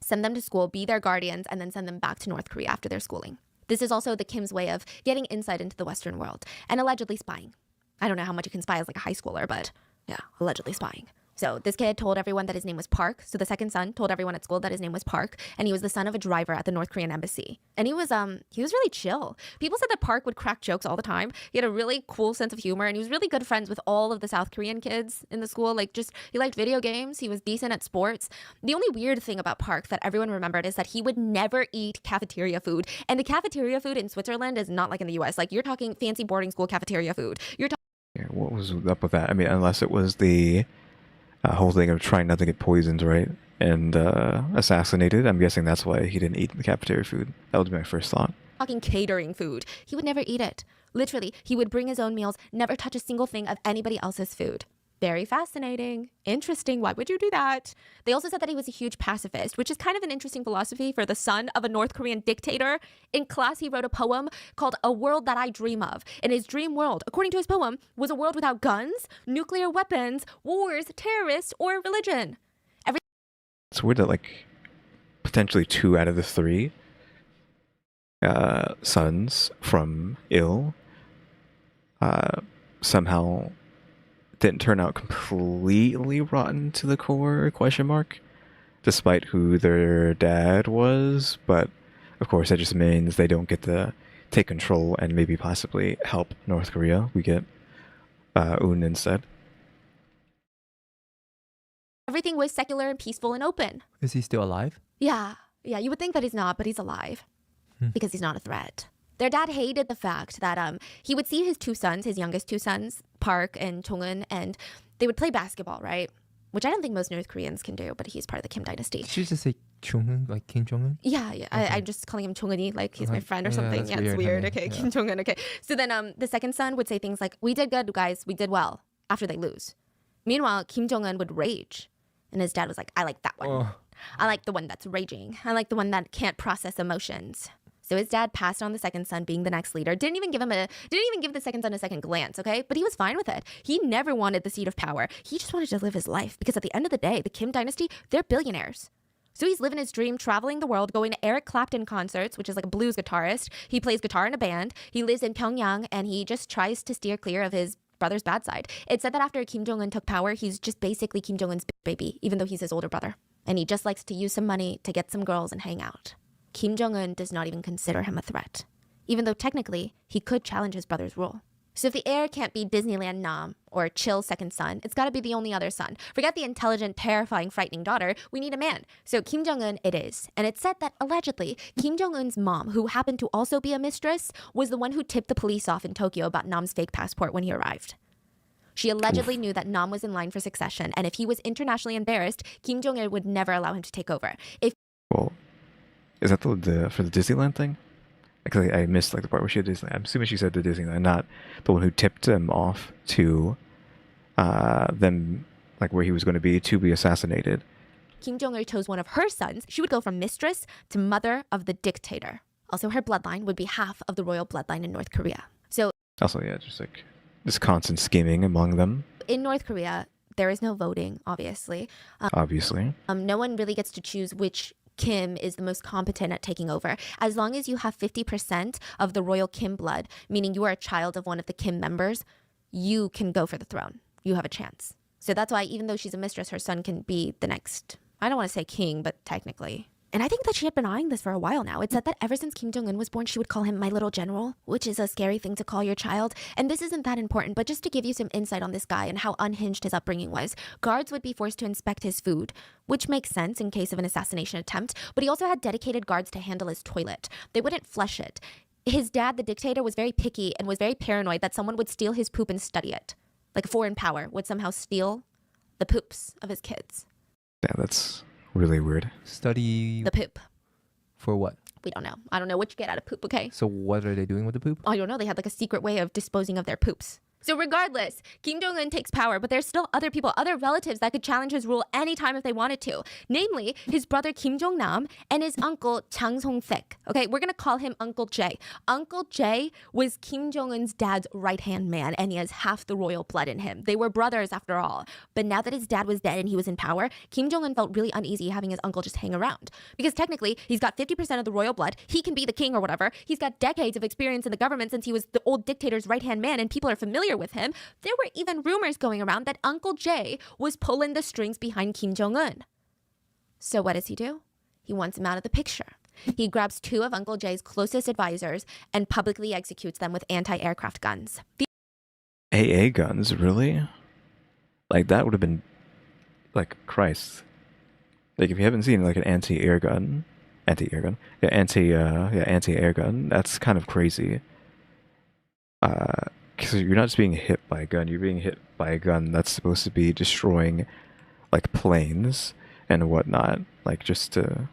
send them to school, be their guardians, and then send them back to North Korea after their schooling. This is also the Kim's way of getting insight into the Western world and allegedly spying. I don't know how much you can spy as like a high schooler, but yeah, allegedly spying. So this kid told everyone that his name was Park. So the second son told everyone at school that his name was Park, and he was the son of a driver at the North Korean embassy. And he was really chill. People said that Park would crack jokes all the time. He had a really cool sense of humor, and he was really good friends with all of the South Korean kids in the school. He liked video games. He was decent at sports. The only weird thing about Park that everyone remembered is that he would never eat cafeteria food. And the cafeteria food in Switzerland is not like in the US. Like, you're talking fancy boarding school cafeteria food. Yeah, what was up with that? I mean, unless it was the whole thing of trying not to get poisoned, right? And assassinated. I'm guessing that's why he didn't eat the cafeteria food. That would be my first thought. Talking catering food. He would never eat it. Literally, he would bring his own meals, never touch a single thing of anybody else's food. Very fascinating. Interesting. Why would you do that? They also said that he was a huge pacifist, which is kind of an interesting philosophy for the son of a North Korean dictator. In class, he wrote a poem called A World That I Dream Of. And his dream world, according to his poem, was a world without guns, nuclear weapons, wars, terrorists, or religion. It's weird that like potentially 2 out of the 3 sons from Il somehow didn't turn out completely rotten to the core, question mark, despite who their dad was. But of course that just means they don't get to take control and maybe possibly help North Korea. We get Un instead. Everything was secular and peaceful and open. Is he still alive? Yeah, you would think that he's not, but he's alive because he's not a threat. Their dad hated the fact that he would see his 2 sons, his youngest 2 sons, Park and Jong-un, and they would play basketball, right? Which I don't think most North Koreans can do, but he's part of the Kim dynasty. Did you just say Jong-un, like Kim Jong-un? Yeah. Okay. I'm just calling him Jong-un, like he's my friend or something. Yeah, It's weird. Okay, Yeah. Kim Jong-un. Okay. So then the second son would say things like, "We did good, guys. We did well," after they lose. Meanwhile, Kim Jong-un would rage. And his dad was like, "I like that one. Oh. I like the one that's raging. I like the one that can't process emotions." So his dad passed on the second son being the next leader. Didn't even give the second son a second glance, okay? But he was fine with it. He never wanted the seat of power. He just wanted to live his life because at the end of the day, the Kim dynasty, they're billionaires. So he's living his dream, traveling the world, going to Eric Clapton concerts, which is like a blues guitarist. He plays guitar in a band. He lives in Pyongyang, and he just tries to steer clear of his brother's bad side. It's said that after Kim Jong-un took power, he's just basically Kim Jong-un's baby, even though he's his older brother. And he just likes to use some money to get some girls and hang out. Kim Jong-un does not even consider him a threat, even though technically he could challenge his brother's rule. So if the heir can't be Disneyland Nam or chill second son, it's got to be the only other son. Forget the intelligent, terrifying, frightening daughter. We need a man. So Kim Jong-un it is. And it's said that allegedly Kim Jong-un's mom, who happened to also be a mistress, was the one who tipped the police off in Tokyo about Nam's fake passport when he arrived. She allegedly knew that Nam was in line for succession, and if he was internationally embarrassed, Kim Jong-il would never allow him to take over. Well, is that the for the Disneyland thing? Because I missed like the part where she had Disneyland. I'm assuming she said the Disneyland, not the one who tipped him off to them, like where he was going to be assassinated. Kim Jong-il chose one of her sons. She would go from mistress to mother of the dictator. Also, her bloodline would be half of the royal bloodline in North Korea. So also, yeah, just like this constant scheming among them. In North Korea, there is no voting, obviously. Obviously. No one really gets to choose which Kim is the most competent at taking over. As long as you have 50% of the royal Kim blood, meaning you are a child of one of the Kim members, you can go for the throne. You have a chance. So that's why even though she's a mistress, her son can be the next, I don't want to say king, but technically. And I think that she had been eyeing this for a while now. It said that ever since Kim Jong-un was born, she would call him my little general, which is a scary thing to call your child. And this isn't that important, but just to give you some insight on this guy and how unhinged his upbringing was, guards would be forced to inspect his food, which makes sense in case of an assassination attempt, but he also had dedicated guards to handle his toilet. They wouldn't flush it. His dad, the dictator, was very picky and was very paranoid that someone would steal his poop and study it. Like a foreign power would somehow steal the poops of his kids. Yeah, that's really weird. Study The poop. for what? We don't know. I don't know what you get out of poop, okay? So what are they doing with the poop? I don't know. They had like a secret way of disposing of their poops. So regardless, Kim Jong-un takes power, but there's still other people, other relatives that could challenge his rule anytime if they wanted to. Namely, his brother Kim Jong-nam and his uncle Chang Song-sik. Okay, we're going to call him Uncle Jay. Uncle Jay was Kim Jong-un's dad's right-hand man, and he has half the royal blood in him. They were brothers after all. But now that his dad was dead and he was in power, Kim Jong-un felt really uneasy having his uncle just hang around. Because technically, he's got 50% of the royal blood. He can be the king or whatever. He's got decades of experience in the government since he was the old dictator's right-hand man, and people are familiar with him. There were even rumors going around that Uncle Jay was pulling the strings behind Kim Jong-un. So what does he do? He wants him out of the picture. He grabs two of Uncle Jay's closest advisors and publicly executes them with anti-aircraft guns. AA guns, really? Like, that would have been, like, Christ. Like, if you haven't seen, like, an anti-air gun, yeah, anti-air gun, that's kind of crazy. Because you're not just being hit by a gun, you're being hit by a gun that's supposed to be destroying, like, planes and whatnot. Like, just to,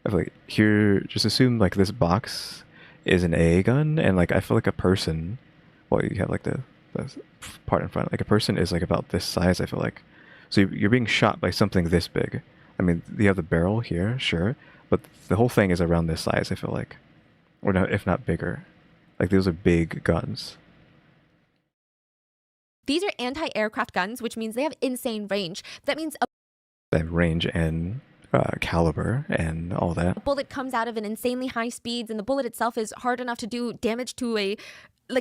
I feel like, here, just assume, like, this box is an AA gun, and, like, I feel like a person, well, you have, like, the part in front, like, a person is, like, about this size, I feel like. So you're being shot by something this big. I mean, you have the barrel here, sure, but the whole thing is around this size, I feel like. Or no, if not bigger. Like, those are big guns. These are anti-aircraft guns, which means they have insane range. That means They have range and caliber and all that. a bullet comes out of an insanely high speeds, and the bullet itself is hard enough to do damage to a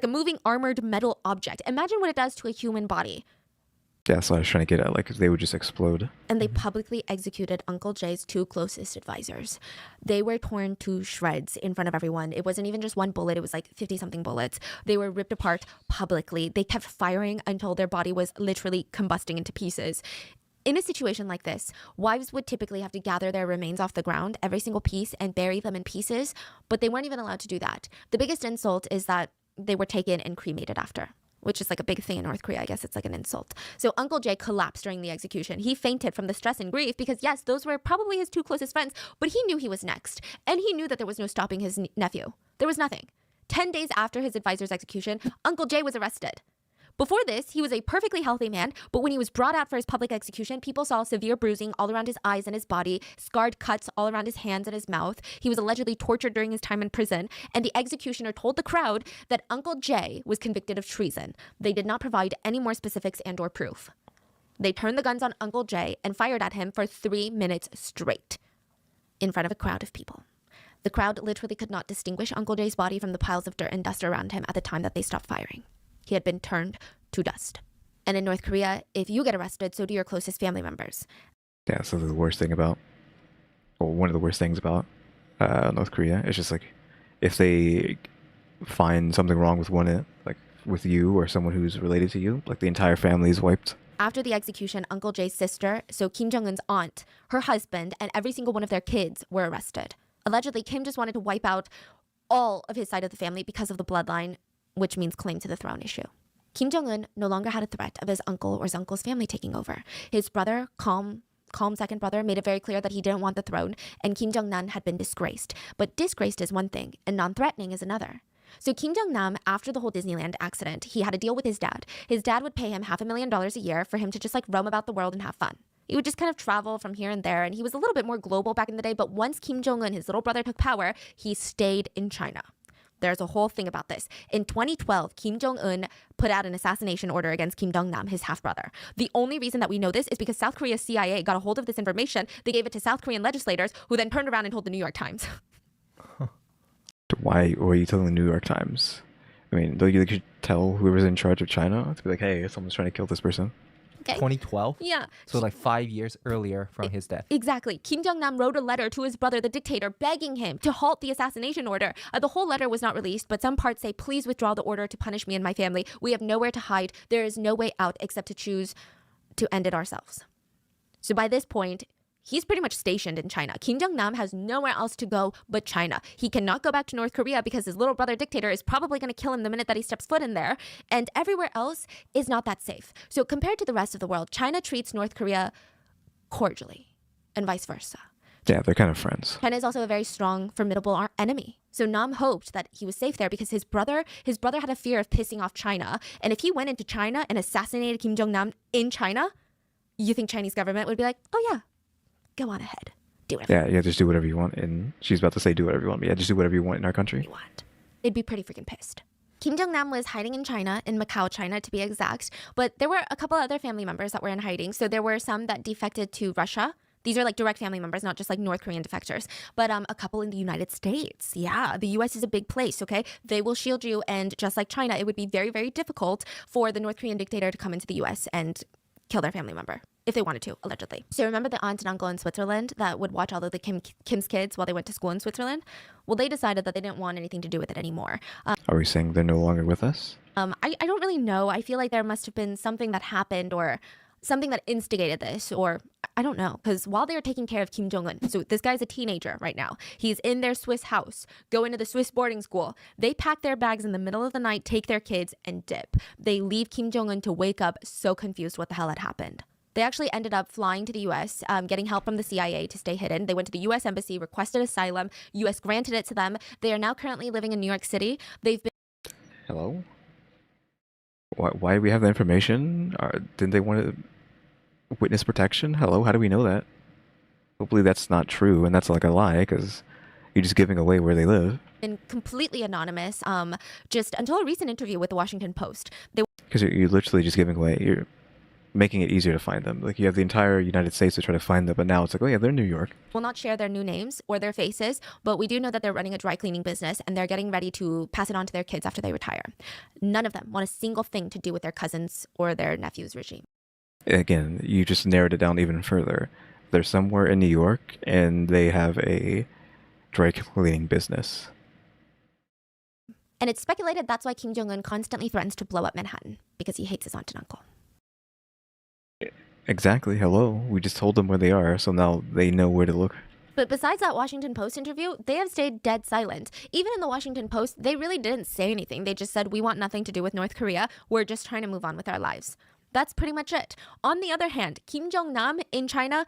moving armored metal object. Imagine what it does to a human body. Yeah, that's what I was trying to get at. Like, they would just explode. And they publicly executed Uncle Jay's two closest advisors. They were torn to shreds in front of everyone. It wasn't even just one bullet. It was like 50-something bullets. They were ripped apart publicly. They kept firing until their body was literally combusting into pieces. In a situation like this, wives would typically have to gather their remains off the ground, every single piece, and bury them in pieces. But they weren't even allowed to do that. The biggest insult is that they were taken and cremated after, which is like a big thing in North Korea. I guess it's like an insult. So Uncle Jay collapsed during the execution. He fainted from the stress and grief because, yes, those were probably his two closest friends, but he knew he was next. And he knew that there was no stopping his nephew. There was nothing. 10 days after his advisor's execution, Uncle Jay was arrested. Before this, he was a perfectly healthy man, but when he was brought out for his public execution, people saw severe bruising all around his eyes and his body, scarred cuts all around his hands and his mouth. He was allegedly tortured during his time in prison, and the executioner told the crowd that Uncle Jay was convicted of treason. They did not provide any more specifics and or proof. They turned the guns on Uncle Jay and fired at him for 3 minutes straight in front of a crowd of people. The crowd literally could not distinguish Uncle Jay's body from the piles of dirt and dust around him at the time that they stopped firing. He had been turned to dust. And in North Korea, if you get arrested, so do your closest family members. Yeah, so the worst thing about, or one of the worst things about North Korea is just, like, if they find something wrong with one, like, with you or someone who's related to you, like, the entire family is wiped. After the execution, Uncle Jay's sister, so Kim Jong-un's aunt, her husband, and every single one of their kids were arrested. Allegedly, Kim just wanted to wipe out all of his side of the family because of the bloodline, which means claim to the throne issue. Kim Jong-un no longer had a threat of his uncle or his uncle's family taking over. His brother, calm second brother, made it very clear that he didn't want the throne, and Kim Jong-nam had been disgraced. But disgraced is one thing, and non-threatening is another. So Kim Jong-nam, after the whole Disneyland accident, he had a deal with his dad. His dad would pay him $500,000 a year for him to just, like, roam about the world and have fun. He would just kind of travel from here and there, and he was a little bit more global back in the day, but once Kim Jong-un, his little brother, took power, he stayed in China. There's a whole thing about this. In 2012, Kim Jong-un put out an assassination order against Kim Dong-nam, his half-brother. The only reason that we know this is because South Korea's CIA got a hold of this information. They gave it to South Korean legislators, who then turned around and told the New York Times. Why were you telling the New York Times? I mean, you could tell whoever's in charge of China to be like, hey, someone's trying to kill this person. Okay. 2012? Yeah. So like 5 years earlier from his death. Exactly. Kim Jong-nam wrote a letter to his brother, the dictator, begging him to halt the assassination order. The whole letter was not released, but some parts say, please withdraw the order to punish me and my family. We have nowhere to hide. There is no way out except to choose to end it ourselves. So by this point, he's pretty much stationed in China. Kim Jong-nam has nowhere else to go but China. He cannot go back to North Korea because his little brother dictator is probably going to kill him the minute that he steps foot in there. And everywhere else is not that safe. So compared to the rest of the world, China treats North Korea cordially and vice versa. Yeah, they're kind of friends. China is also a very strong, formidable enemy. So Nam hoped that he was safe there because his brother had a fear of pissing off China. And if he went into China and assassinated Kim Jong-nam in China, you think Chinese government would be like, oh yeah, go on ahead. Do whatever Yeah, just do whatever you want. And she's about to say do whatever you want. But yeah, just do whatever you want in our country. you want. They'd be pretty freaking pissed. Kim Jong-nam was hiding in China, in Macau, China to be exact. But there were a couple other family members that were in hiding. So there were some that defected to Russia. These are like direct family members, not just like North Korean defectors, but a couple in the United States. Yeah, the US is a big place, okay? They will shield you. And just like China, it would be very, very difficult for the North Korean dictator to come into the US and kill their family member if they wanted to, allegedly. So remember the aunt and uncle in Switzerland that would watch all of the Kim's kids while they went to school in Switzerland? Well, they decided that they didn't want anything to do with it anymore. Are we saying they're no longer with us? I don't really know. I feel like there must have been something that happened or something that instigated this, or I don't know. Because while they were taking care of Kim Jong-un, so this guy's a teenager right now. He's in their Swiss house, going to the Swiss boarding school. They pack their bags in the middle of the night, take their kids, and dip. They leave Kim Jong-un to wake up so confused what the hell had happened. They actually ended up flying to the U.S., getting help from the CIA to stay hidden. They went to the U.S. Embassy, requested asylum. U.S. granted it to them. They are now currently living in New York City. They've been... Hello? Why do we have the information? Didn't they want to witness protection? Hello? How do we know that? Hopefully that's not true, and that's like a lie, because you're just giving away where they live. been completely anonymous, just until a recent interview with the Washington Post. Because you're literally just giving away... You're making it easier to find them. Like, you have the entire United States to try to find them, but now it's like, oh yeah, they're in New York. Will not share their new names or their faces, but we do know that they're running a dry cleaning business and they're getting ready to pass it on to their kids after they retire. None of them want a single thing to do with their cousins or their nephew's regime. Again, you just narrowed it down even further. They're somewhere in New York and they have a dry cleaning business. And it's speculated that's why Kim Jong-un constantly threatens to blow up Manhattan, because he hates his aunt and uncle. Exactly. Hello. We just told them where they are, so now they know where to look. But besides that Washington Post interview, they have stayed dead silent. Even in the Washington Post, they really didn't say anything. They just said, we want nothing to do with North Korea. We're just trying to move on with our lives. That's pretty much it. On the other hand, Kim Jong-nam in China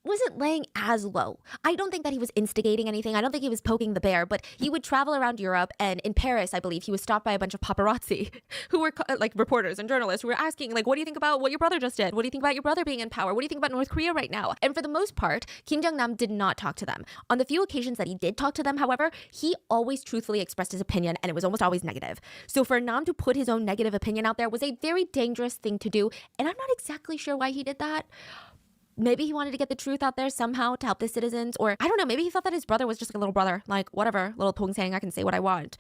wasn't laying as low. I don't think that he was instigating anything. I don't think he was poking the bear, but he would travel around Europe, and in Paris, I believe, he was stopped by a bunch of paparazzi who were like reporters and journalists who were asking, like, what do you think about what your brother just did? What do you think about your brother being in power? What do you think about North Korea right now? And for the most part, Kim Jong-nam did not talk to them. On the few occasions that he did talk to them, however, he always truthfully expressed his opinion, and it was almost always negative. So for Nam to put his own negative opinion out there was a very dangerous thing to do, and I'm not exactly sure why he did that. Maybe he wanted to get the truth out there somehow to help the citizens, or I don't know, maybe he thought that his brother was just like a little brother, like whatever, little pong saying I can say what I want.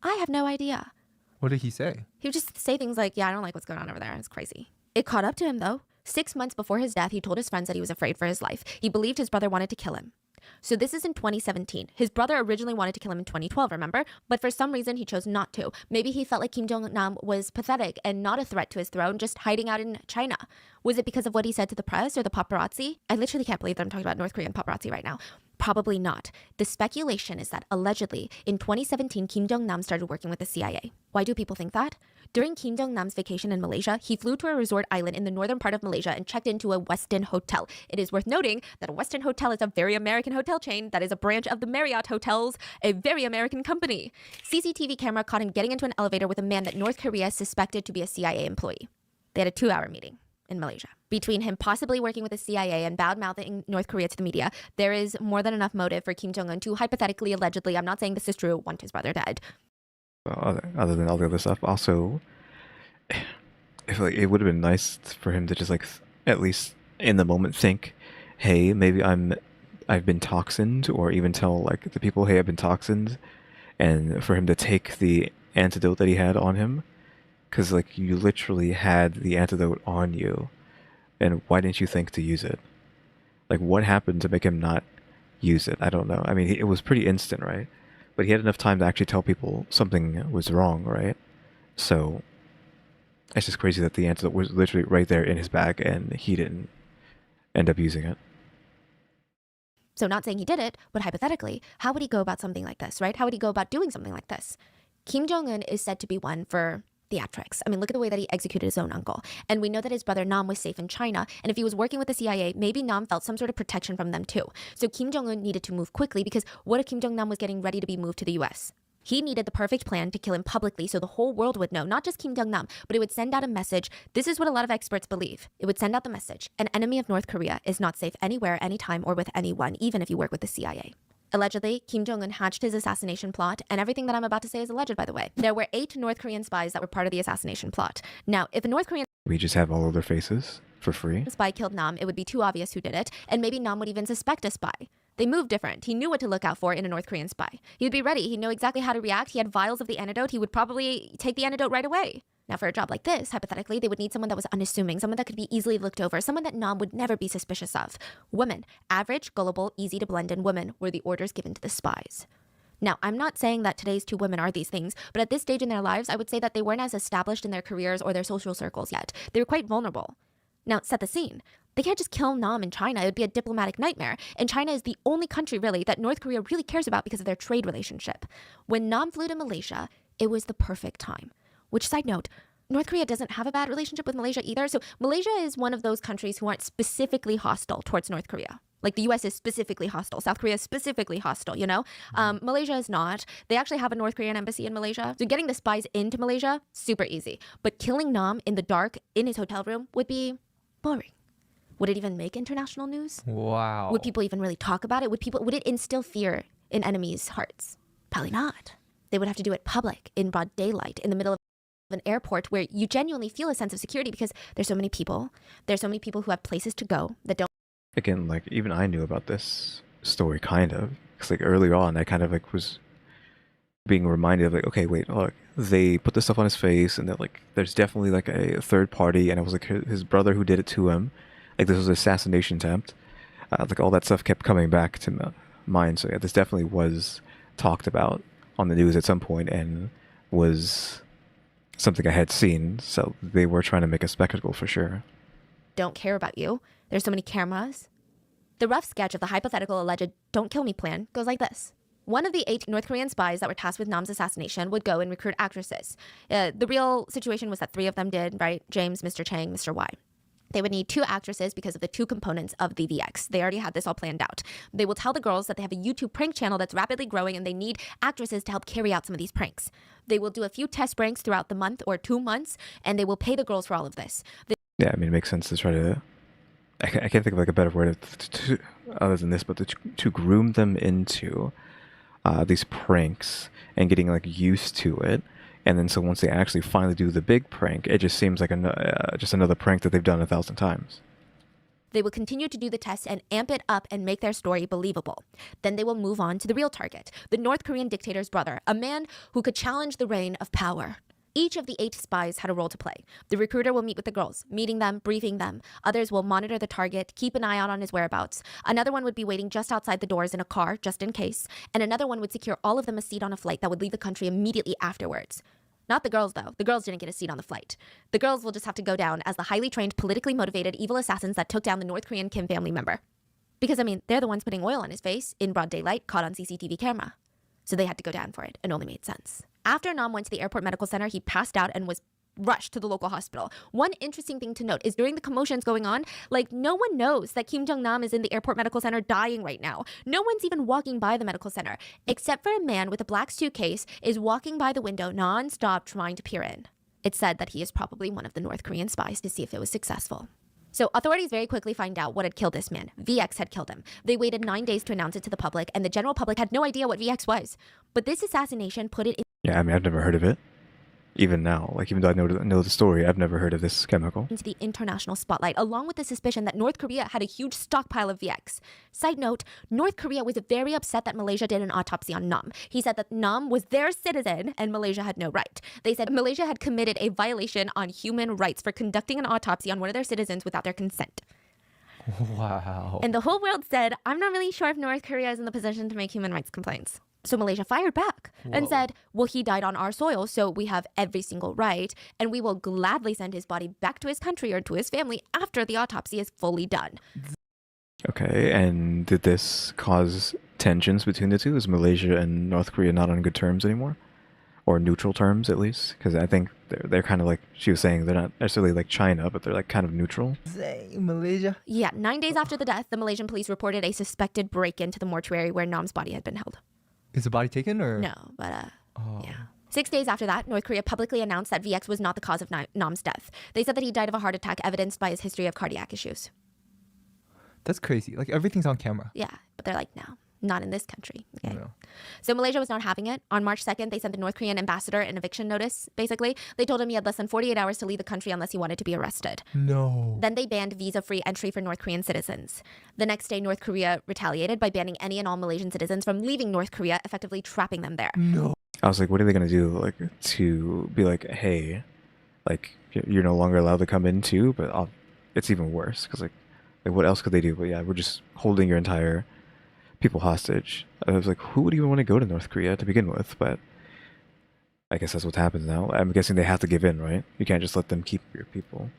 I have no idea. What did he say? He would just say things like, yeah, I don't like what's going on over there. It's crazy. It caught up to him though. 6 months before his death, he told his friends that he was afraid for his life. He believed his brother wanted to kill him. So this is in 2017. His brother originally wanted to kill him in 2012, remember? But for some reason, he chose not to. Maybe he felt like Kim Jong-nam was pathetic and not a threat to his throne, just hiding out in China. Was it because of what he said to the press or the paparazzi? I literally can't believe that I'm talking about North Korean paparazzi right now. Probably not. The speculation is that allegedly, in 2017, Kim Jong-nam started working with the CIA. Why do people think that? During Kim Jong-nam's vacation in Malaysia, he flew to a resort island in the northern part of Malaysia and checked into a Westin hotel. It is worth noting that a Westin hotel is a very American hotel chain that is a branch of the Marriott Hotels, a very American company. CCTV camera caught him getting into an elevator with a man that North Korea suspected to be a CIA employee. They had a 2-hour meeting in Malaysia. Between him possibly working with the CIA and bad-mouthing North Korea to the media, there is more than enough motive for Kim Jong-un to hypothetically, allegedly, I'm not saying this is true, want his brother dead. Well, other than all the other stuff, also, I feel like it would have been nice for him to just like at least in the moment think, hey, maybe I've been toxined, or even tell like the people, hey, I've been toxined, and for him to take the antidote that he had on him, because like you literally had the antidote on you, and why didn't you think to use it? Like, what happened to make him not use it? I don't know. I mean, it was pretty instant, right? But he had enough time to actually tell people something was wrong, right? So it's just crazy that the antidote was literally right there in his bag and he didn't end up using it. So not saying he did it, but hypothetically, how would he go about something like this, right? How would he go about doing something like this? Kim Jong-un is said to be one for theatrics. I mean, look at the way that he executed his own uncle. And we know that his brother Nam was safe in China. And if he was working with the CIA, maybe Nam felt some sort of protection from them too. So Kim Jong-un needed to move quickly because what if Kim Jong-nam was getting ready to be moved to the US? He needed the perfect plan to kill him publicly so the whole world would know, not just Kim Jong-nam, but it would send out a message. This is what a lot of experts believe. It would send out the message. An enemy of North Korea is not safe anywhere, anytime, or with anyone, even if you work with the CIA. Allegedly, Kim Jong-un hatched his assassination plot, and everything that I'm about to say is alleged, by the way. There were 8 North Korean spies that were part of the assassination plot. Now, if a North Korean We just have all of their faces for free. spy killed Nam, it would be too obvious who did it, and maybe Nam would even suspect a spy. They move different. He knew what to look out for in a North Korean spy. He would be ready. He'd know exactly how to react. He had vials of the antidote. He would probably take the antidote right away. Now, for a job like this, hypothetically, they would need someone that was unassuming, someone that could be easily looked over, someone that Nam would never be suspicious of. Women, average, gullible, easy to blend in women, were the orders given to the spies. Now, I'm not saying that today's 2 women are these things, but at this stage in their lives, I would say that they weren't as established in their careers or their social circles yet. They were quite vulnerable. Now, set the scene. They can't just kill Nam in China. It would be a diplomatic nightmare. And China is the only country, really, that North Korea really cares about because of their trade relationship. When Nam flew to Malaysia, it was the perfect time. Which, side note, North Korea doesn't have a bad relationship with Malaysia either. So Malaysia is one of those countries who aren't specifically hostile towards North Korea. Like the US is specifically hostile. South Korea is specifically hostile, you know? Malaysia is not. They actually have a North Korean embassy in Malaysia. So getting the spies into Malaysia, super easy. But killing Nam in the dark in his hotel room would be boring. Would it even make international news? Wow. Would people even really talk about it? Would it instill fear in enemies' hearts? Probably not. They would have to do it public, in broad daylight, in the middle of an airport where you genuinely feel a sense of security because there's so many people. There's so many people who have places to go that don't. Again, like, even I knew about this story, kind of. Because, like, earlier on, I kind of, like, was being reminded of, like, okay, wait, look, they put this stuff on his face, and that, like, there's definitely, like, a third party, and it was, like, his brother who did it to him. Like, this was an assassination attempt. Like, all that stuff kept coming back to mind. So, yeah, this definitely was talked about on the news at some point, and was something I had seen. So they were trying to make a spectacle for sure. Don't care about you. There's so many cameras. The rough sketch of the hypothetical alleged don't kill me plan goes like this. One of the 8 North Korean spies that were tasked with Nam's assassination would go and recruit actresses. The real situation was that 3 of them did, right? James, Mr. Chang, Mr. Y. They would need 2 actresses because of the 2 components of the VX. They already had this all planned out. They will tell the girls that they have a YouTube prank channel that's rapidly growing and they need actresses to help carry out some of these pranks. They will do a few test pranks throughout the month or 2 months, and they will pay the girls for all of this. Yeah, I mean, it makes sense to try to... I can't think of, like, a better word other than this, but to groom them into these pranks and getting, like, used to it. And then so once they actually finally do the big prank, it just seems like just another prank that they've done 1,000 times. They will continue to do the test and amp it up and make their story believable. Then they will move on to the real target, the North Korean dictator's brother, a man who could challenge the reign of power. Each of the 8 spies had a role to play. The recruiter will meet with the girls, meeting them, briefing them. Others will monitor the target, keep an eye out on his whereabouts. Another one would be waiting just outside the doors in a car, just in case. And another one would secure all of them a seat on a flight that would leave the country immediately afterwards. Not the girls, though. The girls didn't get a seat on the flight. The girls will just have to go down as the highly trained, politically motivated, evil assassins that took down the North Korean Kim family member. Because, I mean, they're the ones putting oil on his face in broad daylight, caught on CCTV camera. So they had to go down for it. It only made sense. After Nam went to the airport medical center, he passed out and was rushed to the local hospital. One interesting thing to note is during the commotions going on, like, no one knows that Kim Jong-nam is in the airport medical center dying right now. No one's even walking by the medical center, except for a man with a black suitcase is walking by the window non-stop trying to peer in. It's said that he is probably one of the North Korean spies to see if it was successful. So authorities very quickly find out what had killed this man. VX had killed him. They waited 9 days to announce it to the public, and the general public had no idea what VX was. But this assassination put it in... Yeah, I mean, I've never heard of it. Even now, like, even though I know the story, I've never heard of this chemical. Into the international spotlight, along with the suspicion that North Korea had a huge stockpile of VX. Side note, North Korea was very upset that Malaysia did an autopsy on Nam. He said that Nam was their citizen and Malaysia had no right. They said Malaysia had committed a violation on human rights for conducting an autopsy on one of their citizens without their consent. Wow. And the whole world said, I'm not really sure if North Korea is in the position to make human rights complaints. So Malaysia fired back and said, well, he died on our soil, so we have every single right, and we will gladly send his body back to his country or to his family after the autopsy is fully done. Okay, and did this cause tensions between the two? Is Malaysia and North Korea not on good terms anymore? Or neutral terms, at least? Because I think they're kind of like, she was saying, they're not necessarily like China, but they're like kind of neutral. Malaysia. Yeah, 9 days after the death, the Malaysian police reported a suspected break-in to the mortuary where Nam's body had been held. Is the body taken or? No, but yeah. 6 days after that, North Korea publicly announced that VX was not the cause of Nam's death. They said that he died of a heart attack evidenced by his history of cardiac issues. That's crazy. Like everything's on camera. Yeah, but they're like, no, not in this country. Okay. No. So Malaysia was not having it. On March 2nd, they sent the North Korean ambassador an eviction notice, basically. They told him he had less than 48 hours to leave the country unless he wanted to be arrested. No. Then they banned visa-free entry for North Korean citizens. The next day, North Korea retaliated by banning any and all Malaysian citizens from leaving North Korea, effectively trapping them there. No. I was like, what are they going to do? Like, to be like, hey, like, you're no longer allowed to come in too, but it's even worse. Because, like, what else could they do? But yeah, we're just holding your entire people hostage. I was like, who would even want to go to North Korea to begin with? But I guess that's what happens now. I'm guessing they have to give in, right? You can't just let them keep your people.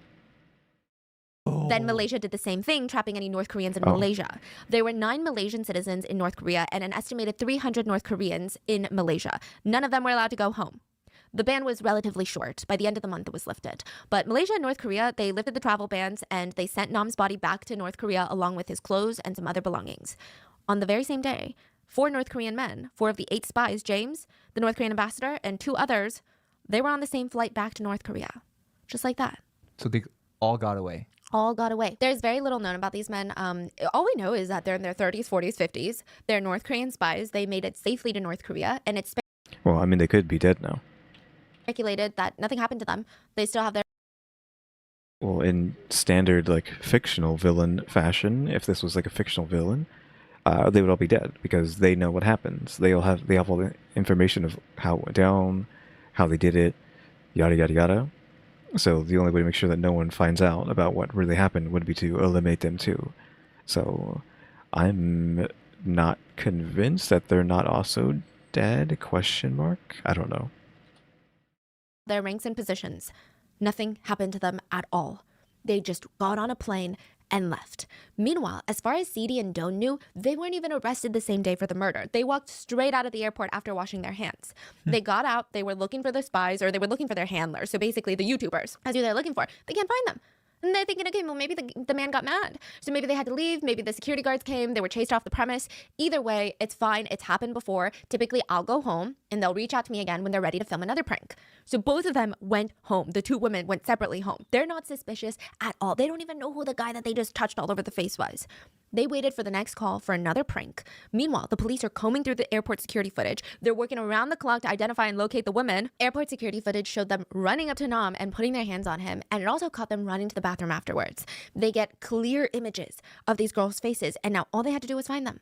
Then Malaysia did the same thing, trapping any North Koreans in Malaysia. There were 9 Malaysian citizens in North Korea and an estimated 300 North Koreans in Malaysia. None of them were allowed to go home. The ban was relatively short. By the end of the month, it was lifted. But Malaysia and North Korea, they lifted the travel bans and they sent Nam's body back to North Korea along with his clothes and some other belongings. On the very same day, 4 North Korean men, 4 of the 8 spies, James, the North Korean ambassador, and 2 others, they were on the same flight back to North Korea. Just like that. So they all got away. All got away. There's very little known about these men. All we know is that they're in their 30s, 40s, 50s. They're North Korean spies. They made it safely to North Korea, and it's Well, I mean, they could be dead now. speculated that nothing happened to them. They still have their Well, in standard, like, fictional villain fashion, if this was like a fictional villain, they would all be dead because they know what happens. They have all the information of how it went down, how they did it, yada yada yada. So the only way to make sure that no one finds out about what really happened would be to eliminate them too. So I'm not convinced that they're not also dead, question mark? I don't know. their ranks and positions. Nothing happened to them at all. They just got on a plane and left. Meanwhile, as far as Sidi and Don knew, they weren't even arrested the same day for the murder. They walked straight out of the airport after washing their hands. They got out, they were looking for the spies, or they were looking for their handlers, so basically the YouTubers. That's who they're looking for. They can't find them. And they're thinking, okay, well, maybe the man got mad. So maybe they had to leave. Maybe the security guards came. They were chased off the premise. Either way, it's fine. It's happened before. Typically, I'll go home and they'll reach out to me again when they're ready to film another prank. So both of them went home. The two women went separately home. They're not suspicious at all. They don't even know who the guy that they just touched all over the face was. They waited for the next call for another prank. Meanwhile, the police are combing through the airport security footage. They're working around the clock to identify and locate the women. Airport security footage showed them running up to Nam and putting their hands on him, and it also caught them running to the bathroom afterwards. They get clear images of these girls' faces, and now all they had to do was find them.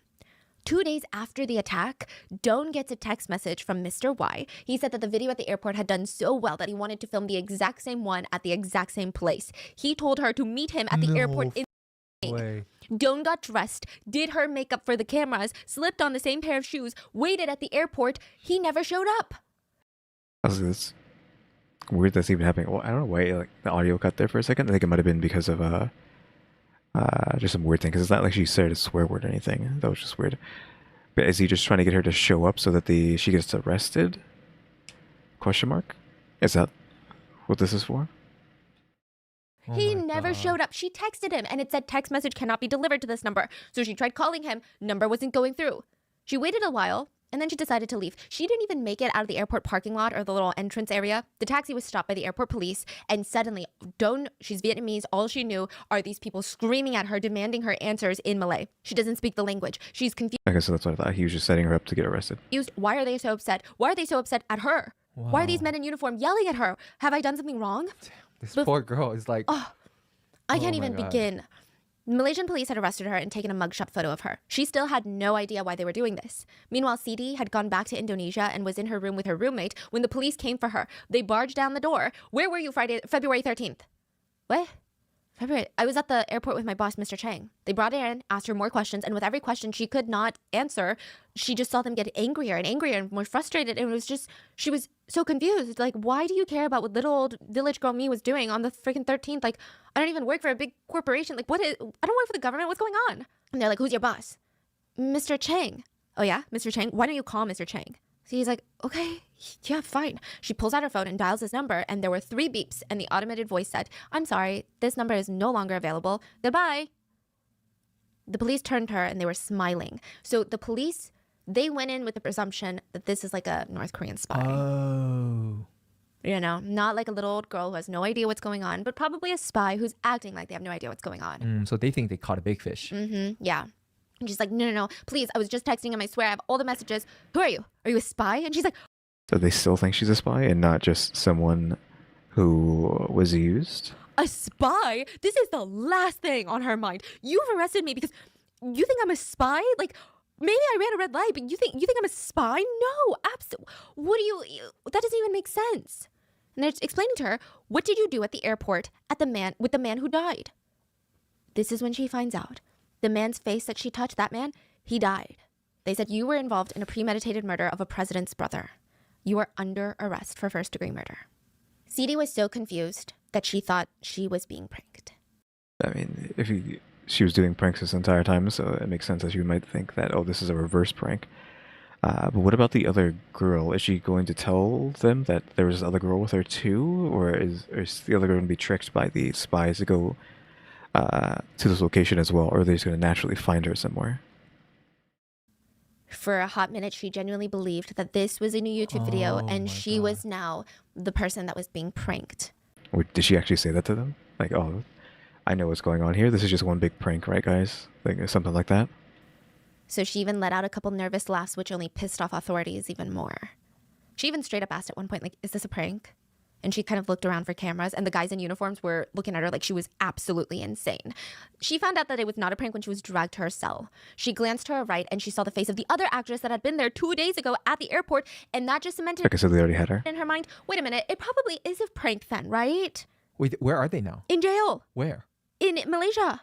2 days after the attack, Don gets a text message from Mr. Y. He said that the video at the airport had done so well that he wanted to film the exact same one at the exact same place. He told her to meet him at the airport in way. Don got dressed, did her makeup for the cameras, slipped on the same pair of shoes, waited at the airport. He never showed up. It's weird that's even happening. Well, I don't know why like the audio cut there for a second. I think it might have been because of just some weird thing. Because it's not like she said a swear word or anything. That was just weird. But is he just trying to get her to show up so that she gets arrested? Question mark? Is that what this is for? He never showed up. She texted him and it said text message cannot be delivered to this number. So she tried calling him. Number wasn't going through. She waited a while and then she decided to leave. She didn't even make it out of the airport parking lot or the little entrance area. The taxi was stopped by the airport police and suddenly, she's Vietnamese, all she knew are these people screaming at her, demanding her answers in Malay. She doesn't speak the language. She's confused. Okay, so that's what I thought. He was just setting her up to get arrested. Why are they so upset? Why are they so upset at her? Wow. Why are these men in uniform yelling at her? Have I done something wrong? This poor girl is like... I can't Oh my even God. begin. Malaysian police had arrested her and taken a mugshot photo of her. She still had no idea why they were doing this. Meanwhile, Sidi had gone back to Indonesia and was in her room with her roommate when the police came for her. They barged down the door. Where were you February 13th? What? February. I was at the airport with my boss, Mr. Chang. They brought her in, asked her more questions, and with every question she could not answer, she just saw them get angrier and angrier and more frustrated. And it was just, she was so confused. Like, why do you care about what little old village girl me was doing on the freaking 13th? Like, I don't even work for a big corporation. Like, I don't work for the government. What's going on? And they're like, who's your boss? Mr. Chang. Oh yeah, Mr. Chang? Why don't you call Mr. Chang? So he's like, okay, yeah, fine. She pulls out her phone and dials his number, and there were 3 beeps, and the automated voice said, I'm sorry, this number is no longer available. Goodbye. The police turned to her, and they were smiling. So the police, they went in with the presumption that this is like a North Korean spy. Oh. You know, not like a little old girl who has no idea what's going on, but probably a spy who's acting like they have no idea what's going on. So they think they caught a big fish. Yeah. And she's like, no, please, I was just texting him. I swear I have all the messages. Who are you? Are you a spy? And she's like, So they still think she's a spy and not just someone who was used? a spy? This is the last thing on her mind. You've arrested me because you think I'm a spy? Like, maybe I ran a red light, but you think I'm a spy? No, absolutely. What do you, that doesn't even make sense. And they're explaining to her, what did you do at the airport with the man who died? This is when she finds out. The man's face that she touched, that man, he died. They said you were involved in a premeditated murder of a president's brother. You are under arrest for first-degree murder. CD was so confused that she thought she was being pranked. I mean, she was doing pranks this entire time, so it makes sense that you might think that, oh, this is a reverse prank. But what about the other girl? Is she going to tell them that there was this other girl with her too? Or is the other girl going to be tricked by the spies to go to this location as well? Or are they just going to naturally find her somewhere? For a hot minute, she genuinely believed that this was a new YouTube video, and she was now the person that was being pranked. Did she actually say that to them? Like, oh, I know what's going on here. This is just one big prank, right, guys? Like, something like that? So she even let out a couple nervous laughs, which only pissed off authorities even more. She even straight up asked at one point, like, is this a prank? And she kind of looked around for cameras, and the guys in uniforms were looking at her like she was absolutely insane. She found out that it was not a prank when she was dragged to her cell. She glanced to her right, and she saw the face of the other actress that had been there 2 days ago at the airport, and that just cemented Okay, so they already had her. in her mind, wait a minute, it probably is a prank then, right? Wait, where are they now? In jail. Where? In Malaysia.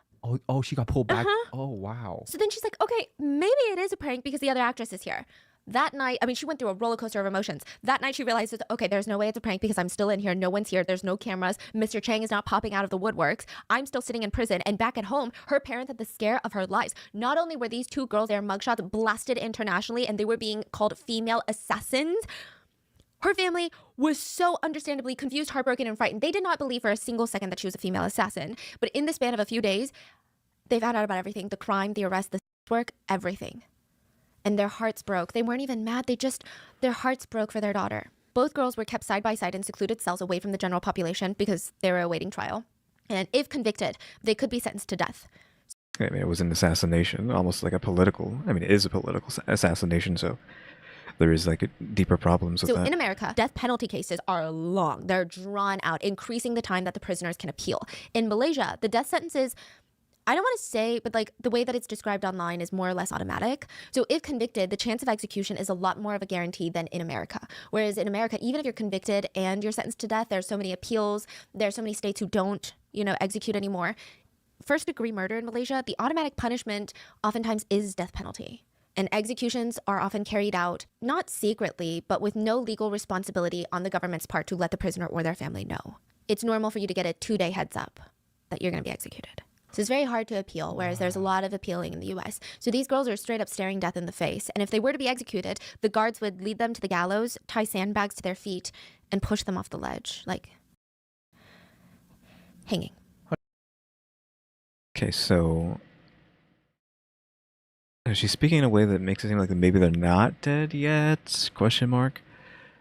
Oh, she got pulled back. Oh, wow. So then she's like, okay, maybe it is a prank because the other actress is here. That night, I mean, she went through a roller coaster of emotions. That night, she realizes, okay, there's no way it's a prank because I'm still in here. No one's here. There's no cameras. Mr. Chang is not popping out of the woodworks. I'm still sitting in prison. And back at home, her parents had the scare of her lives. Not only were these 2 girls, their mugshots blasted internationally, and they were being called female assassins, her family was so understandably confused, heartbroken, and frightened. They did not believe for a single second that she was a female assassin. But in the span of a few days, they found out about everything. The crime, the arrest, the work, everything. And their hearts broke. They weren't even mad. Their hearts broke for their daughter. Both girls were kept side by side in secluded cells away from the general population because they were awaiting trial. And if convicted, they could be sentenced to death. I mean, it was an assassination, almost like a political. I mean, it is a political assassination, so there is like deeper problems with that. So in America, death penalty cases are long. They're drawn out, increasing the time that the prisoners can appeal. In Malaysia, the death sentences, I don't want to say, but like the way that it's described online is more or less automatic. So if convicted, the chance of execution is a lot more of a guarantee than in America. Whereas in America, even if you're convicted and you're sentenced to death, there's so many appeals. There's so many states who don't, execute anymore. First-degree murder in Malaysia, the automatic punishment oftentimes is death penalty. And executions are often carried out, not secretly, but with no legal responsibility on the government's part to let the prisoner or their family know. It's normal for you to get a 2-day heads up that you're going to be executed. So it's very hard to appeal, whereas there's a lot of appealing in the US. So these girls are straight up staring death in the face. And if they were to be executed, the guards would lead them to the gallows, tie sandbags to their feet, and push them off the ledge, like hanging. Okay, so she's speaking in a way that makes it seem like maybe they're not dead yet? Question mark.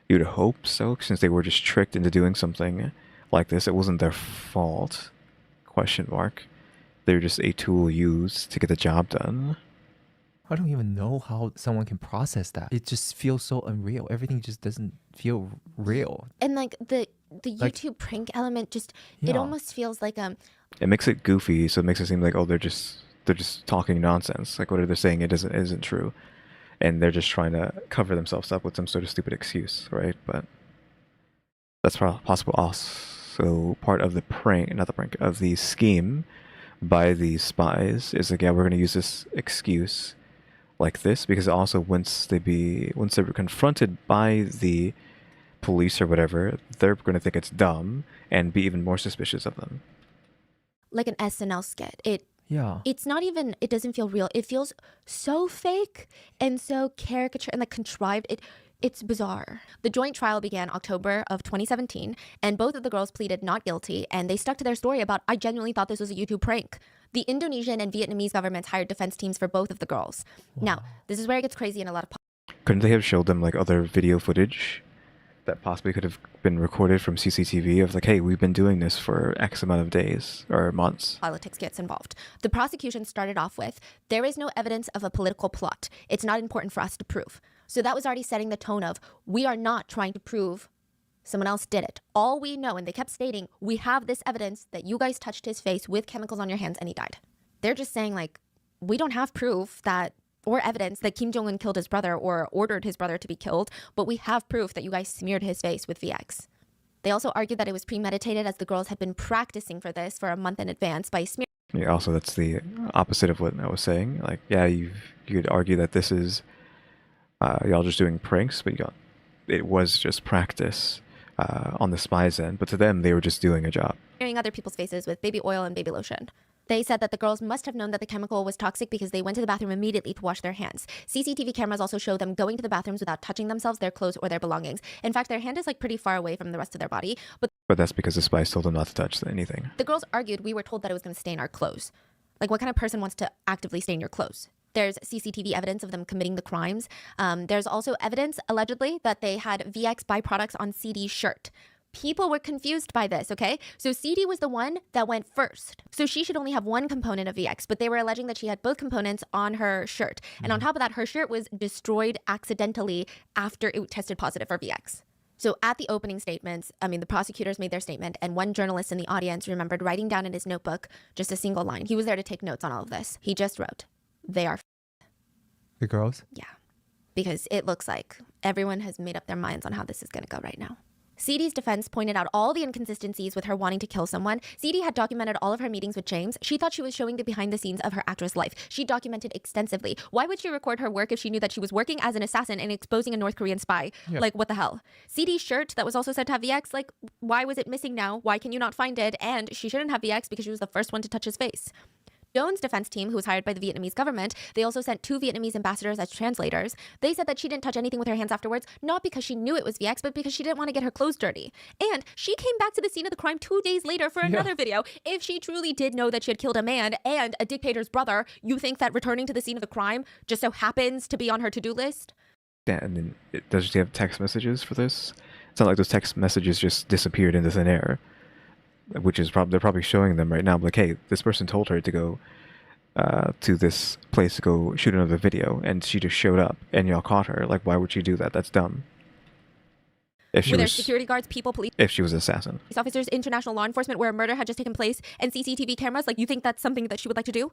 You'd hope so, since they were just tricked into doing something like this. It wasn't their fault. Question mark. They're just a tool used to get the job done. I don't even know how someone can process that. It just feels so unreal. Everything just doesn't feel real. And like the YouTube prank element just, it almost feels like It makes it goofy, so it makes it seem like, oh, they're just talking nonsense. Like whatever they're saying, it isn't true, and they're just trying to cover themselves up with some sort of stupid excuse, right? But that's possible. So part of the prank, not the prank, of the scheme by the spies is like, yeah, we're going to use this excuse like this because also once they were confronted by the police or whatever, they're going to think it's dumb and be even more suspicious of them. Like an SNL skit. Yeah. It's not even, it doesn't feel real. It feels so fake and so caricature and like contrived. It's bizarre. The joint trial began October of 2017, and both of the girls pleaded not guilty, and they stuck to their story about, I genuinely thought this was a YouTube prank. The Indonesian and Vietnamese governments hired defense teams for both of the girls. Wow. Now, this is where it gets crazy in a lot of Couldn't they have showed them like other video footage that possibly could have been recorded from CCTV of like, hey, we've been doing this for X amount of days or months? politics gets involved. The prosecution started off with, there is no evidence of a political plot. It's not important for us to prove. So that was already setting the tone of, we are not trying to prove someone else did it. All we know, and they kept stating, we have this evidence that you guys touched his face with chemicals on your hands and he died. They're just saying like, we don't have proof that or evidence that Kim Jong-un killed his brother or ordered his brother to be killed, but we have proof that you guys smeared his face with VX. They also argued that it was premeditated as the girls had been practicing for this for a month in advance by smearing. Yeah, also, that's the opposite of what I was saying. Like, yeah, you could argue that this is y'all just doing pranks, but it was just practice on the spies' end. But to them, they were just doing a job. Smearing other people's faces with baby oil and baby lotion. They said that the girls must have known that the chemical was toxic because they went to the bathroom immediately to wash their hands. CCTV cameras also show them going to the bathrooms without touching themselves, their clothes, or their belongings. In fact, their hand is like pretty far away from the rest of their body. But that's because the spies told them not to touch anything. The girls argued we were told that it was going to stain our clothes. Like, what kind of person wants to actively stain your clothes? There's CCTV evidence of them committing the crimes. There's also evidence, allegedly, that they had VX byproducts on CD's shirt. People were confused by this, okay? So CD was the one that went first. So she should only have one component of VX, but they were alleging that she had both components on her shirt. And on top of that, her shirt was destroyed accidentally after it tested positive for VX. So at the opening statements, the prosecutors made their statement, and one journalist in the audience remembered writing down in his notebook just a single line. He was there to take notes on all of this. He just wrote, they are The girls? Yeah, because it looks like everyone has made up their minds on how this is going to go right now. CD's defense pointed out all the inconsistencies with her wanting to kill someone. CD had documented all of her meetings with James. She thought she was showing the behind the scenes of her actress life. She documented extensively. Why would she record her work if she knew that she was working as an assassin and exposing a North Korean spy? Yeah. Like, what the hell? CD's shirt that was also said to have VX, like, why was it missing now? Why can you not find it? And she shouldn't have VX because she was the first one to touch his face. Joan's defense team, who was hired by the Vietnamese government, they also sent 2 Vietnamese ambassadors as translators. They said that she didn't touch anything with her hands afterwards, not because she knew it was VX, but because she didn't want to get her clothes dirty. And she came back to the scene of the crime 2 days later for another video. If she truly did know that she had killed a man and a dictator's brother, you think that returning to the scene of the crime just so happens to be on her to-do list? Yeah, and then does she have text messages for this? It's not like those text messages just disappeared into thin air, which is they're probably showing them right now. Like, hey, this person told her to go to this place to go shoot another video, and she just showed up, and y'all caught her. Like, why would she do that? That's dumb. If she Were there was security guards, police if she was an assassin. officers, international law enforcement, where a murder had just taken place, and CCTV cameras? Like, you think that's something that she would like to do?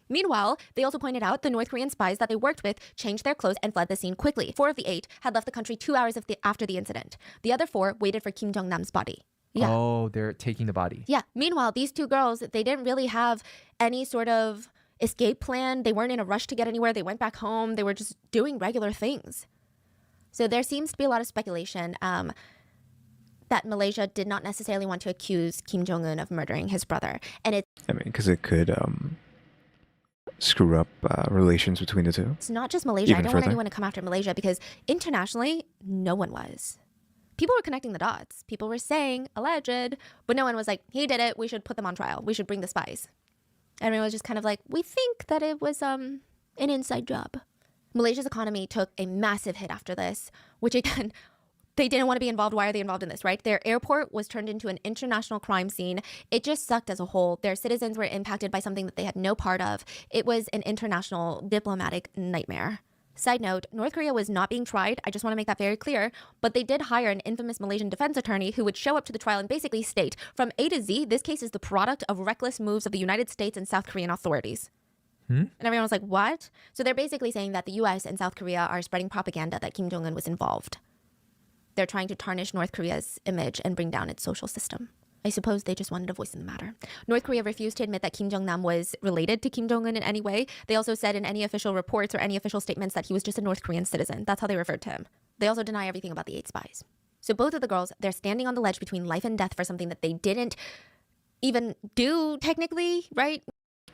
Meanwhile, they also pointed out the North Korean spies that they worked with changed their clothes and fled the scene quickly. 4 of the 8 had left the country 2 hours after the incident. The other 4 waited for Kim Jong-nam's body. Yeah. Oh, they're taking the body. Yeah. Meanwhile, these 2 girls, they didn't really have any sort of escape plan. They weren't in a rush to get anywhere. They went back home. They were just doing regular things. So there seems to be a lot of speculation that Malaysia did not necessarily want to accuse Kim Jong-un of murdering his brother. And Because it could screw up relations between the two. it's not just Malaysia. Even I don't want further. anyone to come after Malaysia because internationally, no one was. People were connecting the dots. People were saying, alleged, but no one was like, he did it. We should put them on trial. We should bring the spies. Everyone was just kind of like, we think that it was an inside job. Malaysia's economy took a massive hit after this, which again, they didn't want to be involved. Why are they involved in this, right? Their airport was turned into an international crime scene. It just sucked as a whole. Their citizens were impacted by something that they had no part of. It was an international diplomatic nightmare. Side note, North Korea was not being tried. I just want to make that very clear. But they did hire an infamous Malaysian defense attorney who would show up to the trial and basically state, from A to Z, this case is the product of reckless moves of the United States and South Korean authorities. And everyone was like, what? So they're basically saying that the US and South Korea are spreading propaganda that Kim Jong-un was involved. They're trying to tarnish North Korea's image and bring down its social system. I suppose they just wanted a voice in the matter. North Korea refused to admit that Kim Jong-nam was related to Kim Jong-un in any way. They also said in any official reports or any official statements that he was just a North Korean citizen. That's how they referred to him. They also deny everything about the 8 spies. So both of the girls, they're standing on the ledge between life and death for something that they didn't even do technically, right?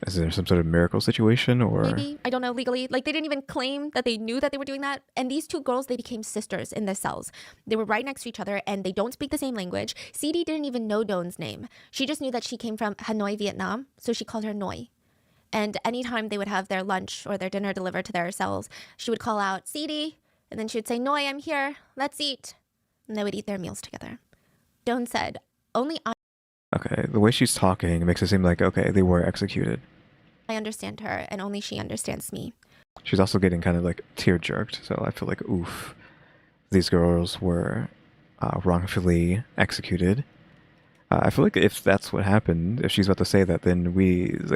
Is there some sort of miracle situation or? Maybe, I don't know, legally. Like, they didn't even claim that they knew that they were doing that. And these 2 girls, they became sisters in their cells. They were right next to each other and they don't speak the same language. CD didn't even know Dawn's name. She just knew that she came from Hanoi, Vietnam, so she called her Noi. And anytime they would have their lunch or their dinner delivered to their cells, she would call out, CD, and then she would say, Noi, I'm here, let's eat. And they would eat their meals together. Dawn said, only Okay, the way she's talking makes it seem like, okay, they were executed. I understand her, and only she understands me. She's also getting kind of like tear jerked, so I feel like, oof, these girls were wrongfully executed. I feel like if that's what happened, if she's about to say that, then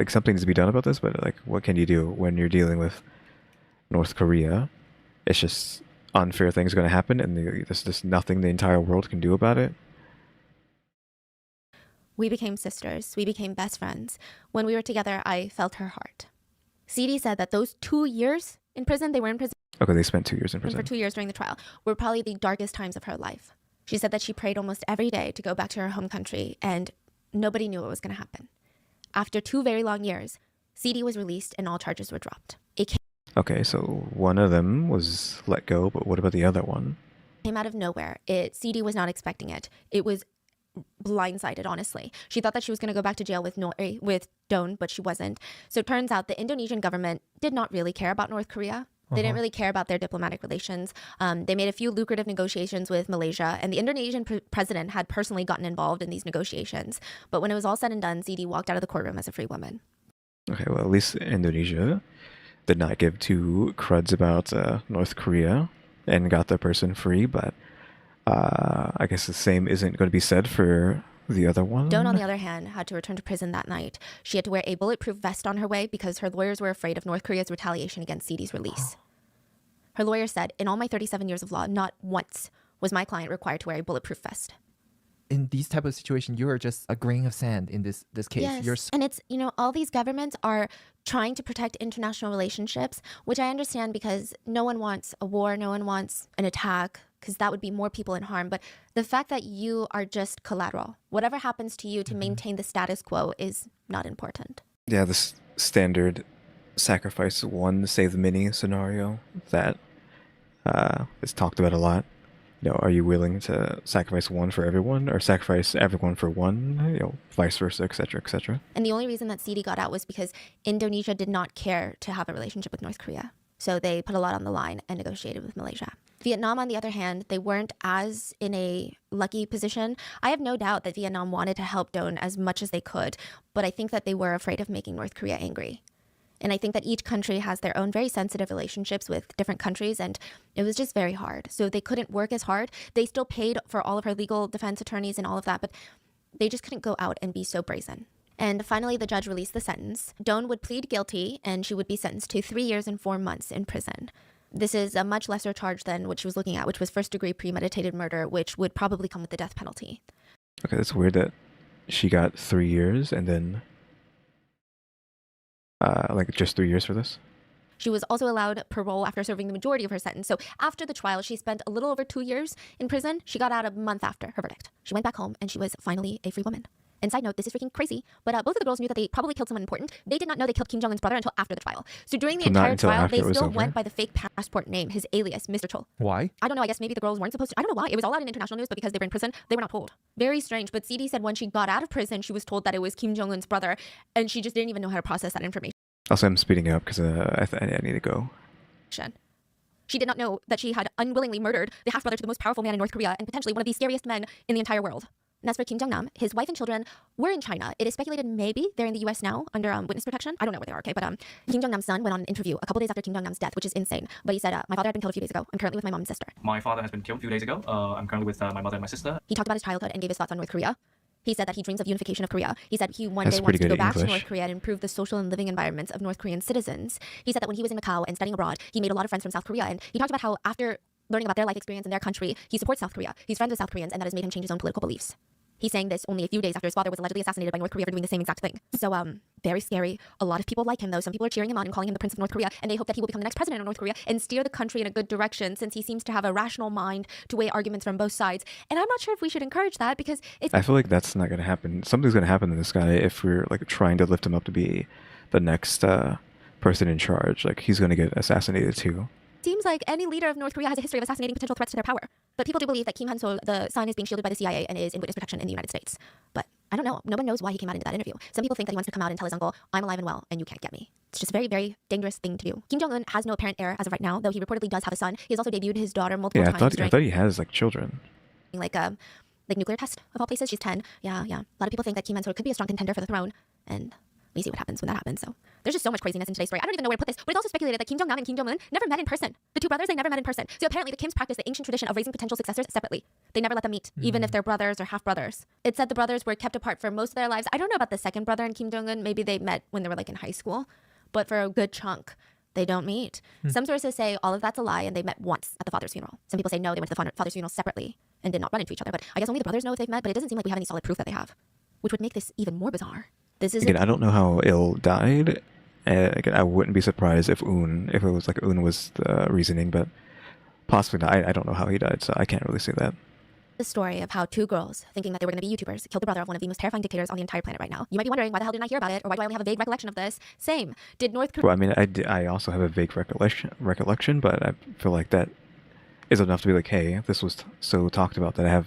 something needs to be done about this, but like, what can you do when you're dealing with North Korea? It's just unfair things are going to happen, and there's just nothing the entire world can do about it. We became sisters. We became best friends. When we were together, I felt her heart. CD said that those 2 years in prison, they were in prison Okay, they spent 2 years in prison. for 2 years during the trial, were probably the darkest times of her life. She said that she prayed almost every day to go back to her home country, and nobody knew what was going to happen. After 2 very long years, CD was released and all charges were dropped. It Okay, so one of them was let go, but what about the other one? came out of nowhere. CD was not expecting it. It was blindsided, honestly. She thought that she was going to go back to jail with Dawn, but she wasn't. So it turns out the Indonesian government did not really care about North Korea. They didn't really care about their diplomatic relations. They made a few lucrative negotiations with Malaysia, and the Indonesian president had personally gotten involved in these negotiations. But when it was all said and done, CD walked out of the courtroom as a free woman. Okay, well, at least Indonesia did not give 2 cruds about North Korea and got the person free, but I guess the same isn't going to be said for the other one. Dawn, on the other hand, had to return to prison that night. She had to wear a bulletproof vest on her way because her lawyers were afraid of North Korea's retaliation against CD's release. Her lawyer said, in all my 37 years of law, not once was my client required to wear a bulletproof vest. In these type of situations, you are just a grain of sand in this case. Yes, You're and it's, all these governments are trying to protect international relationships, which I understand because no one wants a war, no one wants an attack, because that would be more people in harm. But the fact that you are just collateral, whatever happens to you to maintain the status quo is not important. Yeah, this standard sacrifice one, save many scenario that is talked about a lot. Are you willing to sacrifice one for everyone or sacrifice everyone for one, vice versa, etc., etc.? And the only reason that CD got out was because Indonesia did not care to have a relationship with North Korea. So they put a lot on the line and negotiated with Malaysia. Vietnam, on the other hand, they weren't as in a lucky position. I have no doubt that Vietnam wanted to help Dawn as much as they could, but I think that they were afraid of making North Korea angry. And I think that each country has their own very sensitive relationships with different countries, and it was just very hard. So they couldn't work as hard. They still paid for all of her legal defense attorneys and all of that, but they just couldn't go out and be so brazen. And finally, the judge released the sentence. Dawn would plead guilty, and she would be sentenced to 3 years and 4 months in prison. This is a much lesser charge than what she was looking at, which was first-degree premeditated murder, which would probably come with the death penalty. Okay, that's weird that she got 3 years and then just 3 years for this. She was also allowed parole after serving the majority of her sentence. So after the trial, she spent a little over 2 years in prison. She got out a month after her verdict. She went back home and she was finally a free woman. And side note, this is freaking crazy, but both of the girls knew that they probably killed someone important. They did not know they killed Kim Jong-un's brother until after the trial. So during the entire trial, they still went by the fake passport name, his alias, Mr. Chol. Why? I don't know. I guess maybe the girls weren't supposed to. I don't know why. It was all out in international news, but because they were in prison, they were not told. Very strange. But CD said when she got out of prison, she was told that it was Kim Jong-un's brother, and she just didn't even know how to process that information. Also, I'm speeding up because I need to go. She did not know that she had unwillingly murdered the half-brother to the most powerful man in North Korea and potentially one of the scariest men in the entire world. And as for Kim Jong-nam, his wife and children were in China. It is speculated maybe they're in the US now under witness protection. I don't know where they are, okay? But Kim Jong-nam's son went on an interview a couple days after Kim Jong-nam's death, which is insane. But he said, my father had been killed a few days ago. I'm currently with my mom and sister. My father has been killed a few days ago. I'm currently with my mother and my sister. He talked about his childhood and gave his thoughts on North Korea. He said that he dreams of unification of Korea. He said he one day wants to go back to North Korea and improve the social and living environments of North Korean citizens. He said that when he was in Macau and studying abroad, he made a lot of friends from South Korea. And he talked about how after learning about their life experience in their country, he supports South Korea. He's friends with South Koreans, and that has made him change his own political beliefs. He's saying this only a few days after his father was allegedly assassinated by North Korea for doing the same exact thing. So, very scary. A lot of people like him, though. Some people are cheering him on and calling him the Prince of North Korea, and they hope that he will become the next president of North Korea and steer the country in a good direction, since he seems to have a rational mind to weigh arguments from both sides. And I'm not sure if we should encourage that, because it's... I feel like that's not going to happen. Something's going to happen to this guy if we're like trying to lift him up to be the next person in charge. Like, he's going to get assassinated too. Seems like any leader of North Korea has a history of assassinating potential threats to their power. But people do believe that Kim Han-sol, the son, is being shielded by the CIA and is in witness protection in the United States. But I don't know. No one knows why he came out into that interview. Some people think that he wants to come out and tell his uncle, I'm alive and well, and you can't get me. It's just a very, very dangerous thing to do. Kim Jong-un has no apparent heir as of right now, though he reportedly does have a son. He has also debuted his daughter multiple times. I thought he has like children. Like nuclear test of all places. She's 10. Yeah. A lot of people think that Kim Han-sol could be a strong contender for the throne, and we see what happens when that happens. So there's just so much craziness in today's story. I don't even know where to put this, but it's also speculated that Kim Jong-nam and Kim Jong-un never met in person. The two brothers, they never met in person. So apparently the Kims practice the ancient tradition of raising potential successors separately. They never let them meet, even if they're brothers or half-brothers. It said the brothers were kept apart for most of their lives. I don't know about the second brother and Kim Jong-un. Maybe they met when they were like in high school, but for a good chunk, they don't meet. Some sources say all of that's a lie and they met once at the father's funeral. Some people say no, they went to the father's funeral separately and did not run into each other. But I guess only the brothers know if they've met, but it doesn't seem like we have any solid proof that they have, which would make this even more bizarre. This is Again, I don't know how Il died. Again, I wouldn't be surprised if it was like Un was the reasoning, but possibly not. I don't know how he died, so I can't really say that. the story of how two girls, thinking that they were going to be YouTubers, killed the brother of one of the most terrifying dictators on the entire planet right now. You might be wondering, why the hell didn't I hear about it, or why do I only have a vague recollection of this? Same. Did North Korea... Well, I mean, I also have a vague recollection, but I feel like that is enough to be like, hey, this was so talked about that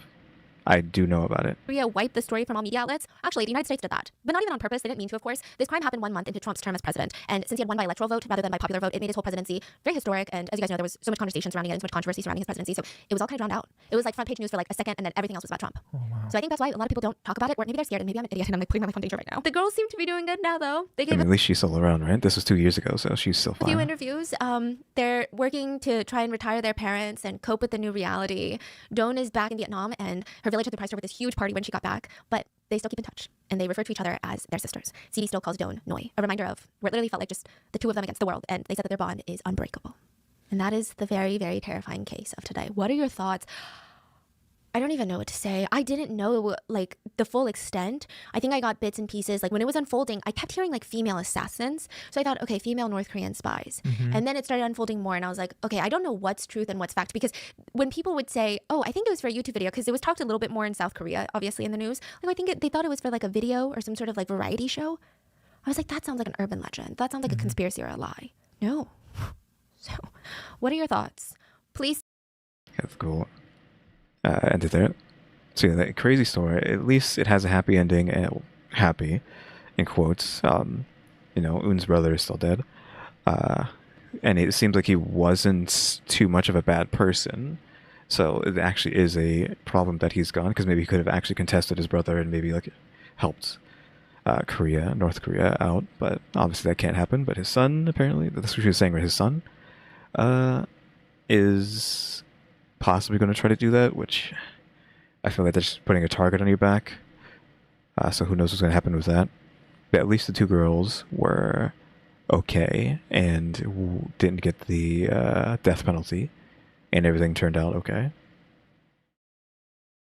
I do know about it. Korea wiped the story from all media outlets? Actually, the United States did that. But not even on purpose. They didn't mean to, of course. This crime happened 1 month into Trump's term as president. And since he had won by electoral vote rather than by popular vote, it made his whole presidency very historic. And as you guys know, there was so much conversation surrounding it and so much controversy surrounding his presidency. So it was all kind of drowned out. It was like front page news for like a second, and then everything else was about Trump. Oh, wow. So I think that's why a lot of people don't talk about it, or maybe they're scared, and maybe I'm an idiot and I'm like putting my life on danger right now. The girls seem to be doing good now, though. They gave at least she's still around, right? This was 2 years ago, so she's still a few fine. interviews. They're working to try and retire their parents and cope with the new reality. Dawn is back in Vietnam, and her village had surprised her with this huge party when she got back, but they still keep in touch, and they refer to each other as their sisters. CD still calls Dawn Noi, a reminder of where it literally felt like just the two of them against the world, and they said that their bond is unbreakable. And that is the very, very terrifying case of today. What are your thoughts? I don't even know what to say. I didn't know like the full extent. I think I got bits and pieces. Like when it was unfolding, I kept hearing like female assassins. So I thought, okay, female North Korean spies. And then it started unfolding more, and I was like, okay, I don't know what's truth and what's fact, because when people would say, oh, I think it was for a YouTube video, because it was talked a little bit more in South Korea, obviously in the news. Like I think they thought it was for like a video or some sort of like variety show. I was like, that sounds like an urban legend. That sounds like a conspiracy or a lie. No. So, what are your thoughts? Please. That's cool. Ended there. So yeah, that crazy story. At least it has a happy ending. Happy, in quotes. You know, Un's brother is still dead. And it seems like he wasn't too much of a bad person. So it actually is a problem that he's gone, because maybe he could have actually contested his brother and maybe like helped North Korea out. But obviously that can't happen. But his son, apparently, that's what she was saying, right? His son is possibly going to try to do that, which I feel like they're just putting a target on your back. So who knows what's going to happen with that. But at least the two girls were okay and didn't get the death penalty, and everything turned out okay.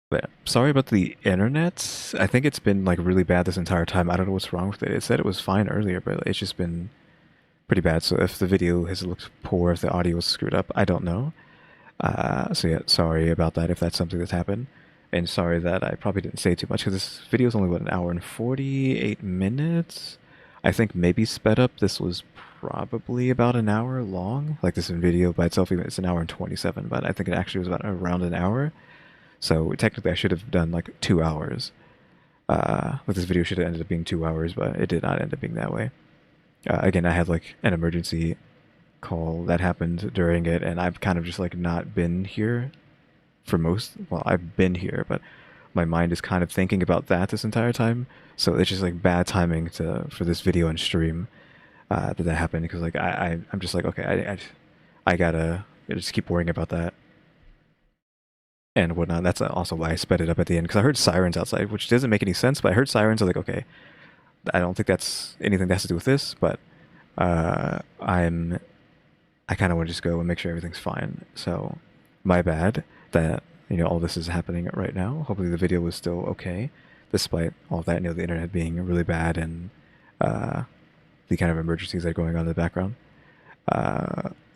But sorry about the internet. I think it's been like really bad this entire time. I don't know what's wrong with it. It said it was fine earlier, but it's just been pretty bad. So if the video has looked poor, if the audio was screwed up, I don't know. So yeah, sorry about that if that's something that's happened. And sorry that I probably didn't say too much, because this video is only, what, 1 hour and 48 minutes? I think maybe sped up, this was probably about 1 hour long. Like this in video by itself, even it's 1 hour and 27, but I think it actually was about around 1 hour. So technically I should have done like 2 hours. Like this video should have ended up being 2 hours, but it did not end up being that way. Again, I had like an emergency call that happened during it, and I've kind of just like not been here for well, I've been here, but my mind is kind of thinking about that this entire time, so it's just like bad timing for this video and stream that happened, because like I'm just like, okay, I gotta just keep worrying about that and whatnot. That's also why I sped it up at the end, because I heard sirens outside, which doesn't make any sense, but I heard sirens. I was like, okay, I don't think that's anything that has to do with this, but I kind of want to just go and make sure everything's fine. So my bad that all this is happening right now. Hopefully the video was still okay, despite all that, the internet being really bad and the kind of emergencies that are going on in the background.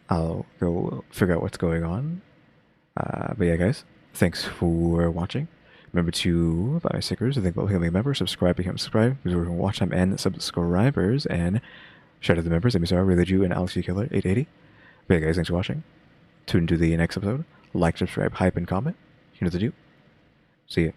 I'll go figure out what's going on. But yeah, guys, thanks for watching. Remember to buy my stickers, think about becoming a member, subscribe, become subscribe, because we're working watch time and subscribers, and shout out to the members, EmmyStarr, RaleyDrew, and alexgkiller 880. But yeah, guys, thanks for watching. Tune into the next episode. Like, subscribe, hype, and comment. You know what to do. See ya.